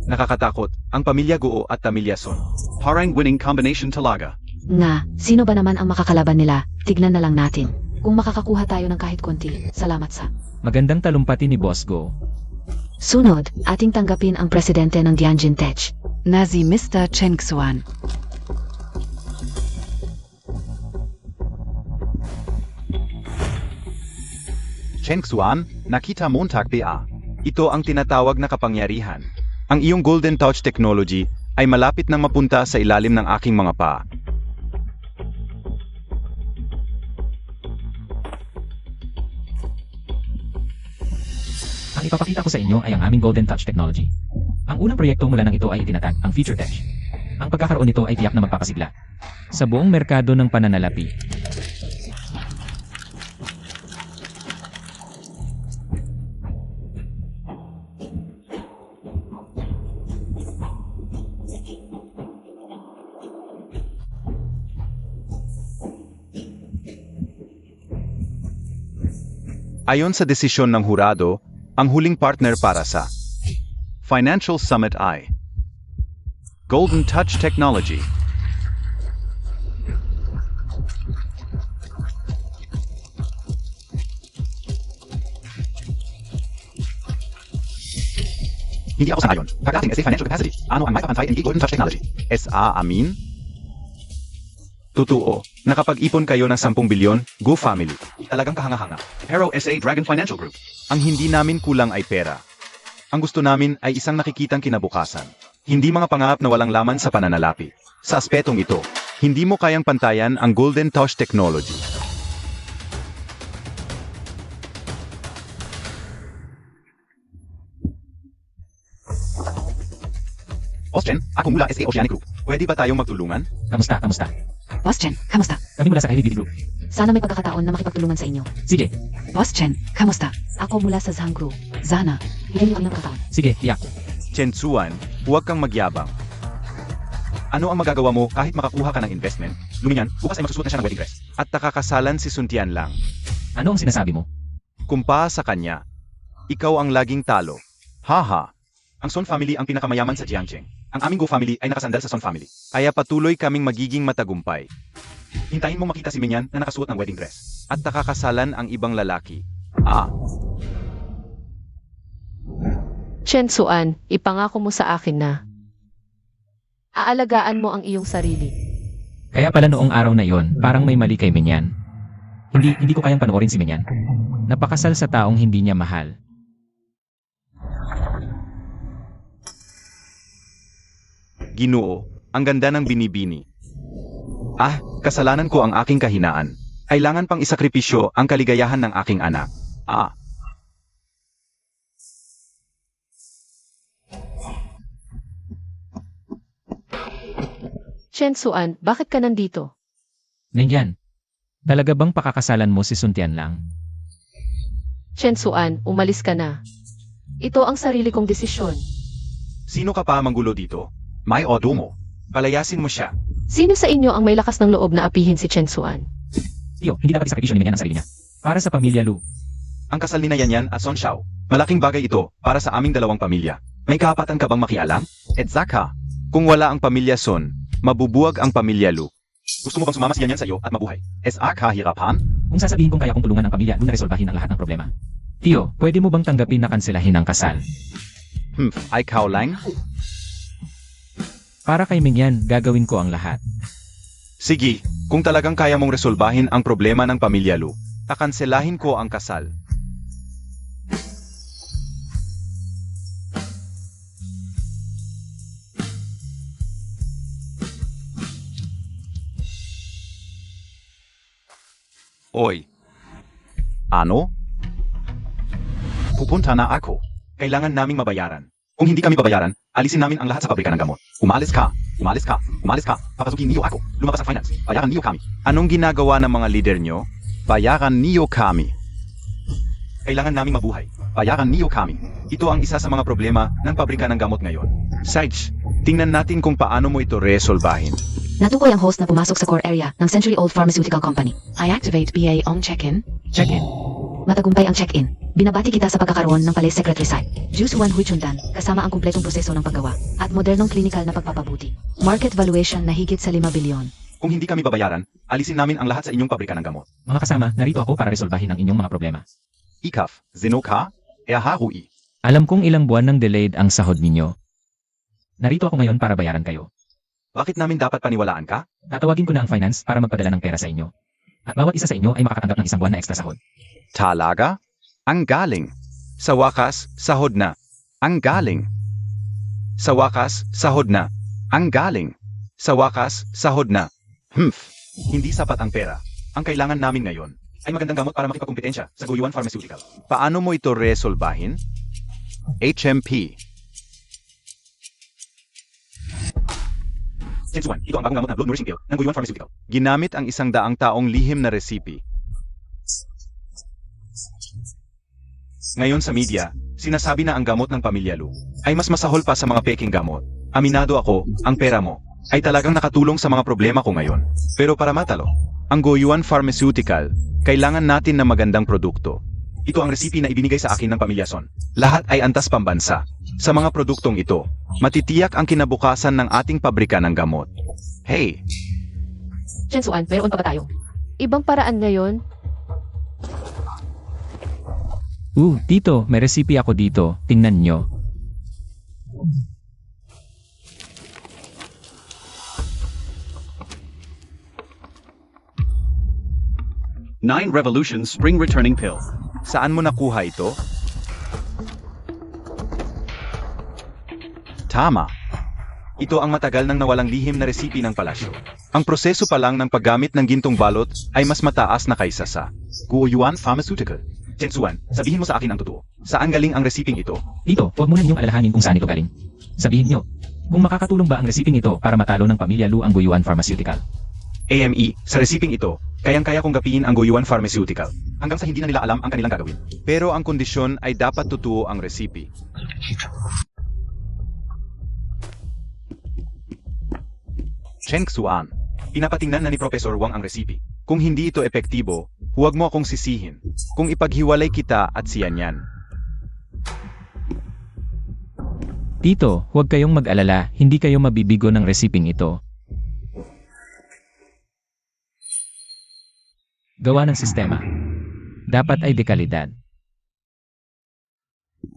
Nakakatakot, ang pamilya Guo at pamilya Son. Parang winning combination talaga. Nga, sino ba naman ang makakalaban nila? Tignan na lang natin. Kung makakakuha tayo ng kahit konti, salamat sa. magandang talumpati ni Boss Go. Sunod, ating tanggapin ang presidente ng Tianjin Tech. Na si Mr. Chen Xuan. Chen Xuan, nakita Montag PA. Ito ang tinatawag na kapangyarihan. Ang iyong Golden Touch technology ay malapit nang mapunta sa ilalim ng aking mga paa. Ang ipapakita ko sa inyo ay ang aming Golden Touch technology. Ang unang proyekto mula ng ito ay itinatag ang Future Tech. Ang pagkakaroon nito ay tiyak na magpapasigla sa buong merkado ng pananalapi. Ayon sa desisyon ng hurado, ang huling partner para sa Financial Summit ay Golden Touch Technology. Hindi ako sangayon. Pagdating sa financial capacity, ano ang may papantay ng Golden Touch Technology? SA Amin? Totoo, nakapag-ipon kayo ng 10 bilyon, Go Family. Talagang kahanga-hanga. Pero SA Dragon Financial Group, ang hindi namin kulang ay pera. Ang gusto namin ay isang nakikitang kinabukasan. Hindi mga pangarap na walang laman sa pananalapi. Sa aspetong ito, hindi mo kayang pantayan ang Golden Touch Technology. Austrian, ako mula SA Oceanic Group. Pwede ba tayong magtulungan? Kamusta? Kamusta? Boss Chen, kamusta? Kami mula sa Heavy Beauty Group. Sana may pagkakataon na makipagtulungan sa inyo. Sige, Boss Chen, kamusta? Ako mula sa Zhang Group. Zana. Hindi niyo kami ng pagkakataon. sige, tiyak. Chen Tsuan, huwag kang magyabang. Ano ang magagawa mo kahit makakuha ka ng investment? Luminyan, bukas ay magsusuot na siya ng wedding dress. At nakakasalan si Sun Tian lang. Ano ang sinasabi mo? Kumpa sa kanya, ikaw ang laging talo. Haha. Ang Son family ang pinakamayaman sa Jiangcheng. Ang aming Go family ay nakasandal sa Son family. Kaya patuloy kaming magiging matagumpay. Hintayin mo makita si Minyan na nakasuot ng wedding dress. At nakakasalan ang ibang lalaki. Chen Xuan, ipangako mo sa akin na aalagaan mo ang iyong sarili. Kaya pala noong araw na iyon, parang may mali kay Minyan. Hindi ko kayang panoorin si Minyan. Napakasal sa taong hindi niya mahal. Ginoo, ang ganda ng binibini. Ah, kasalanan ko ang aking kahinaan. Kailangan pang isakripisyo ang kaligayahan ng aking anak. Ah, Chen Suan, bakit ka nandito? Ningyan. Talaga bang pakakasalan mo si Suntian lang? Chen Suan, umalis ka na. Ito ang sarili kong desisyon. sino ka pa manggulo dito? May odomo. Palayasin mo siya. Sino sa inyo ang may lakas ng loob na apihin si Chen Suan? Tiyo, hindi dapat isakripisyo ni Menyan ang sarili niya. Para sa pamilya Lu. Ang kasal ni Yanyan at Son Xiao. Malaking bagay ito para sa aming dalawang pamilya. May karapatan ka bang makialam? Zaka. Kung wala ang pamilya Son, mabubuwag ang pamilya Lu. Gusto mo bang sumama si Yanyan sa iyo at mabuhay? Kahirapan? Kung sasabihin kong kaya kong tulungan ang pamilya, doon na resolbahin ang lahat ng problema. Tiyo, pwede mo bang tanggapin na kanselahin ang kasal? Ay ikaw lang? Para kay Mingyan, gagawin ko ang lahat. Sige, kung talagang kaya mong resolbahin ang problema ng pamilya Lu, kakanselahin ko ang kasal. Oy. Ano? Pupunta na ako. Kailangan naming mabayaran. Kung hindi kami babayaran, alisin namin ang lahat sa pabrika ng gamot. Umalis ka! Umalis ka! Umalis ka! Papasukin niyo ako. Lumabas ang finance. Bayaran niyo kami. Anong ginagawa ng mga leader niyo? Bayaran niyo kami. Kailangan naming mabuhay. Bayaran niyo kami. Ito ang isa sa mga problema ng pabrika ng gamot ngayon. Sides, tingnan natin kung paano mo ito resolbahin. Natukoy ang host na pumasok sa core area ng Century Old Pharmaceutical Company. I activate BA on check-in. Check-in. Matagumpay ang check-in. Binabati kita sa pagkakaroon ng Palace Secretary site. Jusuan Huichundan, kasama ang kumpletong proseso ng paggawa at modernong klinikal na pagpapabuti. Market valuation na higit sa 5 bilyon. Kung hindi kami babayaran, alisin namin ang lahat sa inyong pabrika ng gamot. Mga kasama, narito ako para resolbahin ang inyong mga problema. Ikaf, Zenoka, Eaharui. Alam kong ilang buwan nang delayed ang sahod ninyo. Narito ako ngayon para bayaran kayo. Bakit namin dapat paniwalaan ka? Tatawagin ko na ang finance para magpadala ng pera sa inyo. At bawat isa sa inyo ay makakatanggap ng 1 buwan na extra sahod. Talaga? Ang galing. Sa wakas, sahod na. Ang galing. Sa wakas, sahod na. Ang galing. Sa wakas, sahod na. Hindi sapat ang pera. Ang kailangan namin ngayon ay magandang gamot para makipagkumpetensya sa Guyuan Pharmaceutical. Paano mo ito resolbahin? HMP. Sensuan, ito ang bagong gamot na blood nourishing pill ng Guyuan Pharmaceutical. Ginamit ang 100 taong lihim na resipi. Ngayon sa media, sinasabi na ang gamot ng pamilya Lu ay mas masahol pa sa mga peking gamot. Aminado ako, ang pera mo ay talagang nakatulong sa mga problema ko ngayon. Pero para matalo, ang Guyuan Pharmaceutical, kailangan natin ng magandang produkto. Ito ang resipi na ibinigay sa akin ng pamilya Son. Lahat ay antas pambansa. Sa mga produktong ito, matitiyak ang kinabukasan ng ating pabrika ng gamot. Hey! Chen Suan, meron pa ba tayo? Ibang paraan ngayon? Tito, may recipe ako dito. Tingnan nyo. Nine Revolution Spring Returning Pill. Saan mo nakuha ito? Tama. Ito ang matagal nang nawalang lihim na resipi ng palasyo. Ang proseso pa lang ng paggamit ng gintong balot ay mas mataas na kaysa sa Guyuan Pharmaceutical. Sensuan, sabihin mo sa akin ang totoo. Saan galing ang resiping ito? Tito, huwag mo na niyong alalahanin kung saan ito galing. Sabihin nyo, kung makakatulong ba ang resiping ito para matalo ng pamilya Lu ang Guyuan Pharmaceutical. AME, sa resiping ito, kayang-kaya kong gapiin ang Guyuan Pharmaceutical. Hanggang sa hindi na nila alam ang kanilang gagawin. Pero ang kondisyon ay dapat totoo ang resipi. Cheng Xuan, pinapatingnan na ni Professor Wang ang resipi. Kung hindi ito epektibo, huwag mo akong sisihin. Kung ipaghiwalay kita at si Yanyan. Tito, huwag kayong mag-alala, hindi kayo mabibigo ng resiping ito. Gawa ng sistema. Dapat ay dekalidad.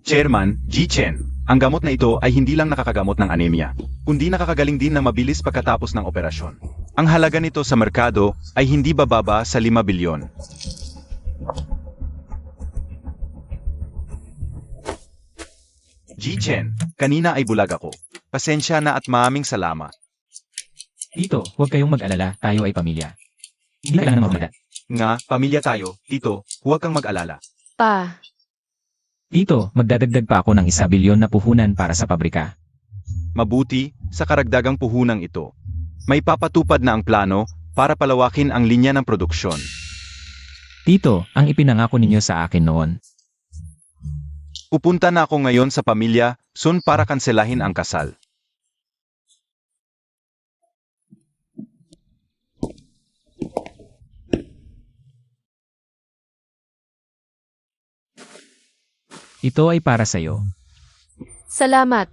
Chairman, Ji Chen, ang gamot na ito ay hindi lang nakakagamot ng anemia, kundi nakakagaling din ng mabilis pagkatapos ng operasyon. Ang halaga nito sa merkado ay hindi bababa sa 5 bilyon. Ji Chen, kanina ay bulag ako. Pasensya na at maraming salamat. Tito, huwag kayong mag-alala, tayo ay pamilya. Hindi na kailangan ng magmagat. Nga, pamilya tayo, Tito, huwag kang mag-alala. Pa, Tito, magdadagdag pa ako ng 1 bilyon na puhunan para sa pabrika. Mabuti, sa karagdagang puhunang ito, may papatupad na ang plano para palawakin ang linya ng produksyon. Tito, ang ipinangako ninyo sa akin noon. Pupunta na ako ngayon sa pamilya, Sun para kanselahin ang kasal. Ito ay para sa'yo. salamat.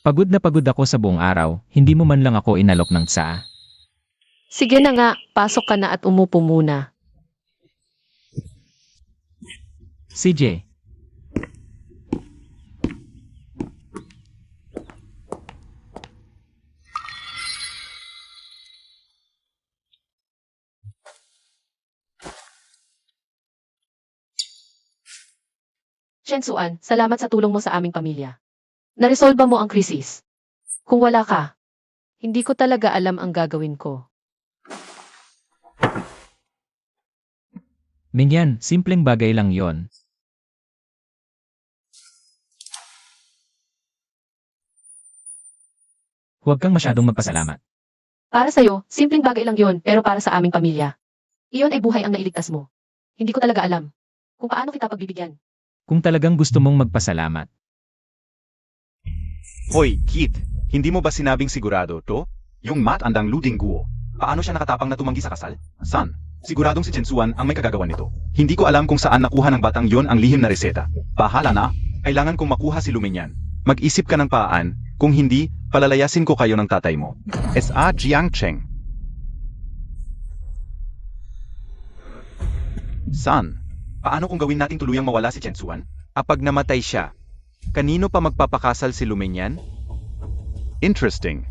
Pagod na pagod ako sa buong araw, hindi mo man lang ako inalok ng tsaa. Sige na nga, pasok ka na at umupo muna. CJ, Shensuan, salamat sa tulong mo sa aming pamilya. Naresolba mo ang krisis. Kung wala ka, hindi ko talaga alam ang gagawin ko. Minyan, simpleng bagay lang yon. Huwag kang masyadong magpasalamat. Para sa'yo, simpleng bagay lang yon, pero para sa aming pamilya. Iyon ay buhay ang nailigtas mo. Hindi ko talaga alam kung paano kita pagbibigyan. Kung talagang gusto mong magpasalamat. Hoy, Kid, hindi mo ba sinabing sigurado to? Yung matandang Luding Guo, paano siya nakatapang na tumanggi sa kasal? San? Siguradong si Chensuan ang may kagagawan nito. Hindi ko alam kung saan nakuha ng batang yon ang lihim na reseta. Bahala na, kailangan kong makuha si Luminyan. Mag-isip ka ng paan, kung hindi, palalayasin ko kayo ng tatay mo. S.A. Jiangcheng. San? Paano kung gawin nating tuluyang mawala si Chensuan? Apag namatay siya, kanino pa magpapakasal si Luminyan? Interesting.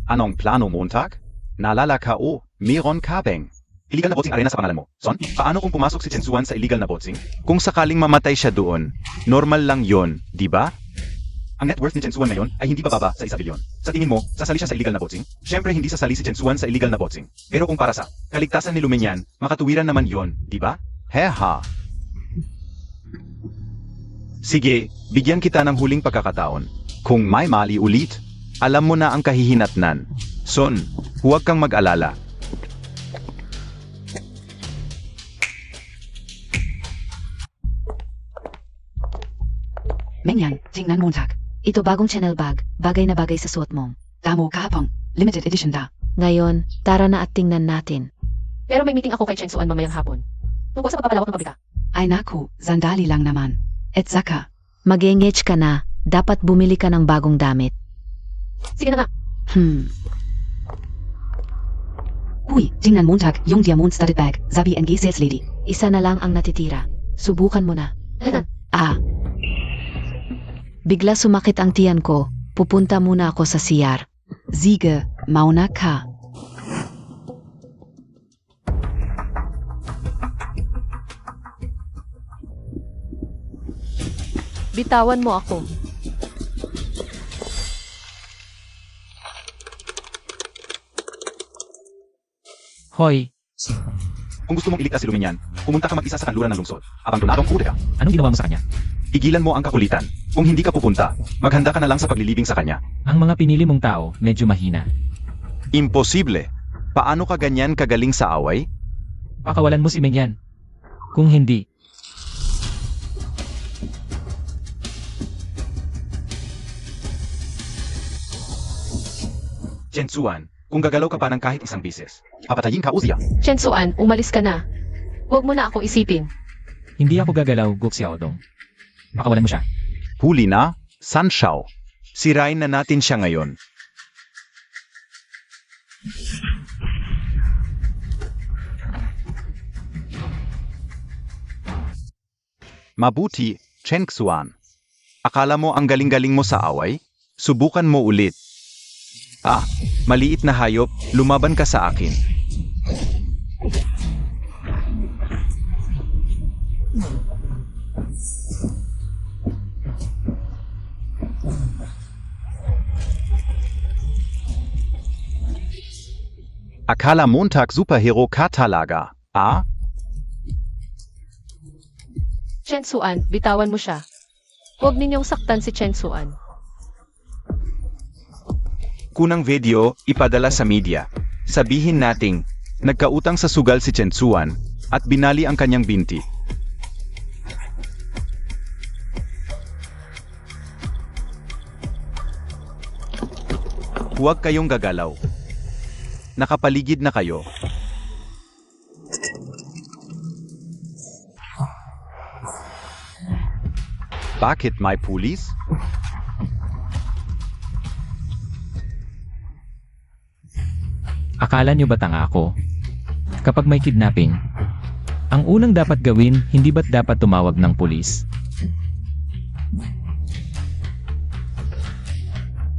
Anong plano Montag? Naalala ka o, meron ka bang? Illegal na boxing arena sa pangalan mo. Son, paano kung pumasok si Chensuan sa illegal na boxing? Kung sakaling mamatay siya doon, normal lang yon, di ba? Ang net worth ni Chensuan ngayon ay hindi bababa sa 1 bilyon. Sa tingin mo, sasali siya sa illegal na boxing? Siyempre hindi sasali si Chensuan sa illegal na boxing. Pero kung para sa kaligtasan ni Luminyan, makatuwiran naman yon, di ba? Heha. Sige, bigyan kita ng huling pagkakataon. Kung may mali ulit, alam mo na ang kahihinatnan. Son, huwag kang mag-alala. Mengyan, tingnan Montag. Ito bagong channel bag, bagay na bagay sa suot mo. Damo kahapon. Limited edition da. Ngayon, tara na at tingnan natin. Pero may meeting ako kay Shensuan mamayang hapon. Tungkol sa pagpapalawak ng pabrika. Ay naku, sandali lang naman. Et saka, Mag-engage ka na, dapat bumili ka ng bagong damit. Sige na nga. Hui, tingnan Montag, yung diamond studded bag, sabi NG sales lady. Isa na lang ang natitira. Subukan mo na. Ah, Bigla sumakit ang tiyan ko. Pupunta muna ako sa CR. Siege, mauna ka. Bitawan mo ako. Hoy, Kung gusto mong iligtas si Luminyan, pumunta ka mag-isa sa kanluran ng lungsod. Abandonadong kude ka. anong ginawa mo sa kanya? Igilan mo ang kakulitan. Kung hindi ka pupunta, maghanda ka na lang sa paglilibing sa kanya. Ang mga pinili mong tao, medyo mahina. Imposible. Paano ka ganyan kagaling sa away? Pakawalan mo si Mengyan. Kung hindi, Chensuan, kung gagalaw ka pa ng kahit isang bises, papatayin ka Uzia. Shensuan, umalis ka na. Huwag mo na ako isipin. hindi ako gagalaw, Gok Xiaodong. Pakawalan mo siya. Huli na, San Shao. Sirain na natin siya ngayon. Mabuti, Chen Xuan. Akala mo ang galing-galing mo sa away? Subukan mo ulit. Ah, maliit na hayop, lumaban ka sa akin. Akala Montag Superhero ka talaga, ah? Chen Suan, bitawan mo siya. Huwag ninyong saktan si Chen Suan. Kunang video, ipadala sa media. Sabihin nating, nagkautang sa sugal si Chen Suan at binali ang kanyang binti. Huwag kayong gagalaw. Nakapaligid na kayo. Bakit may pulis? Akala nyo ba tanga ako? Kapag may kidnapping, ang unang dapat gawin, hindi ba't dapat tumawag ng pulis?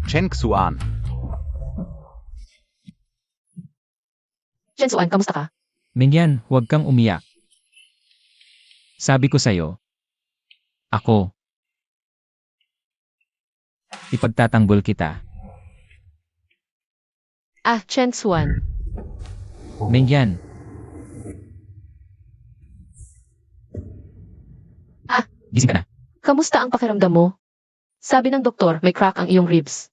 Cheng Xuan. Chen Suan, kamusta ka? Mingyan, huwag kang umiyak. Sabi ko sa'yo, ako. Ipagtatanggol kita. Ah, Chen Suan. Mingyan, gising ka na. Kamusta ang pakiramdam mo? Sabi ng doktor, may crack ang iyong ribs.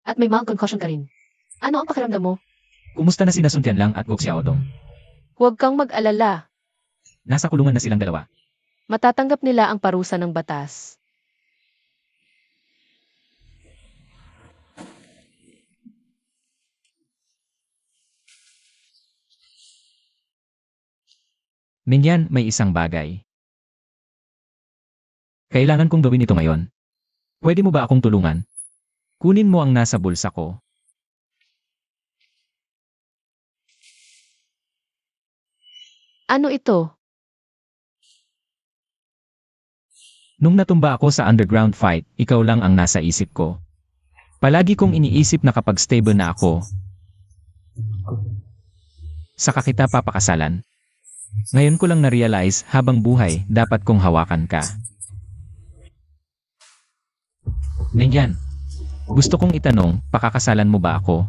At may mild concussion ka rin. Ano ang pakiramdam mo? Kumusta na sina Sun Tianlang at Gok Xiaodong? Huwag kang mag-alala. Nasa kulungan na silang dalawa. Matatanggap nila ang parusa ng batas. Mingyan, may isang bagay. Kailangan kong gawin ito ngayon. Pwede mo ba akong tulungan? Kunin mo ang nasa bulsa ko. Ano ito? Nung natumba ako sa underground fight, ikaw lang ang nasa isip ko. Palagi kong iniisip na kapag stable na ako, saka kita papakasalan. Ngayon ko lang na-realize habang buhay, dapat kong hawakan ka. Mingyan, gusto kong itanong, pakakasalan mo ba ako?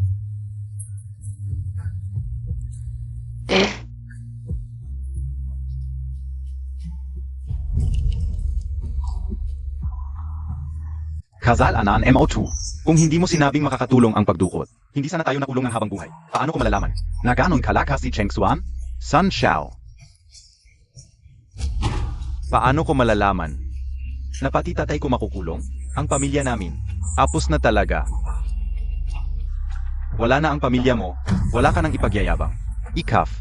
Kasal anan MO2. Kung hindi mo sinabing makakatulong ang pagdukot, hindi sana tayo nakulong ng habang buhay. Paano ko malalaman? Na ganon kalakas si Cheng Xuan? Sun Xiao. Paano ko malalaman? Na pati tatay ko makukulong? Ang pamilya namin. Apos na talaga. Wala na ang pamilya mo. Wala ka nang ipagyayabang. Ikaf.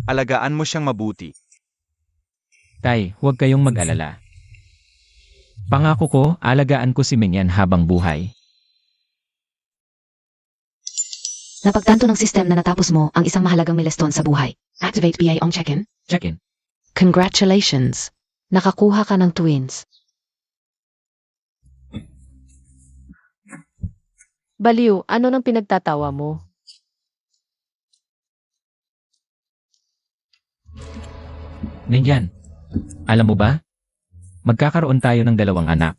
Alagaan mo siyang mabuti. Tay, huwag kayong mag-alala. Pangako ko, alagaan ko si Mingyan habang buhay. Napagtanto ng system na natapos mo ang isang mahalagang milestone sa buhay. Activate BA on check-in. Check-in. Congratulations! Nakakuha ka ng twins. Baliw, ano nang pinagtatawa mo? Mingyan, alam mo ba? Magkakaroon tayo ng 2 anak.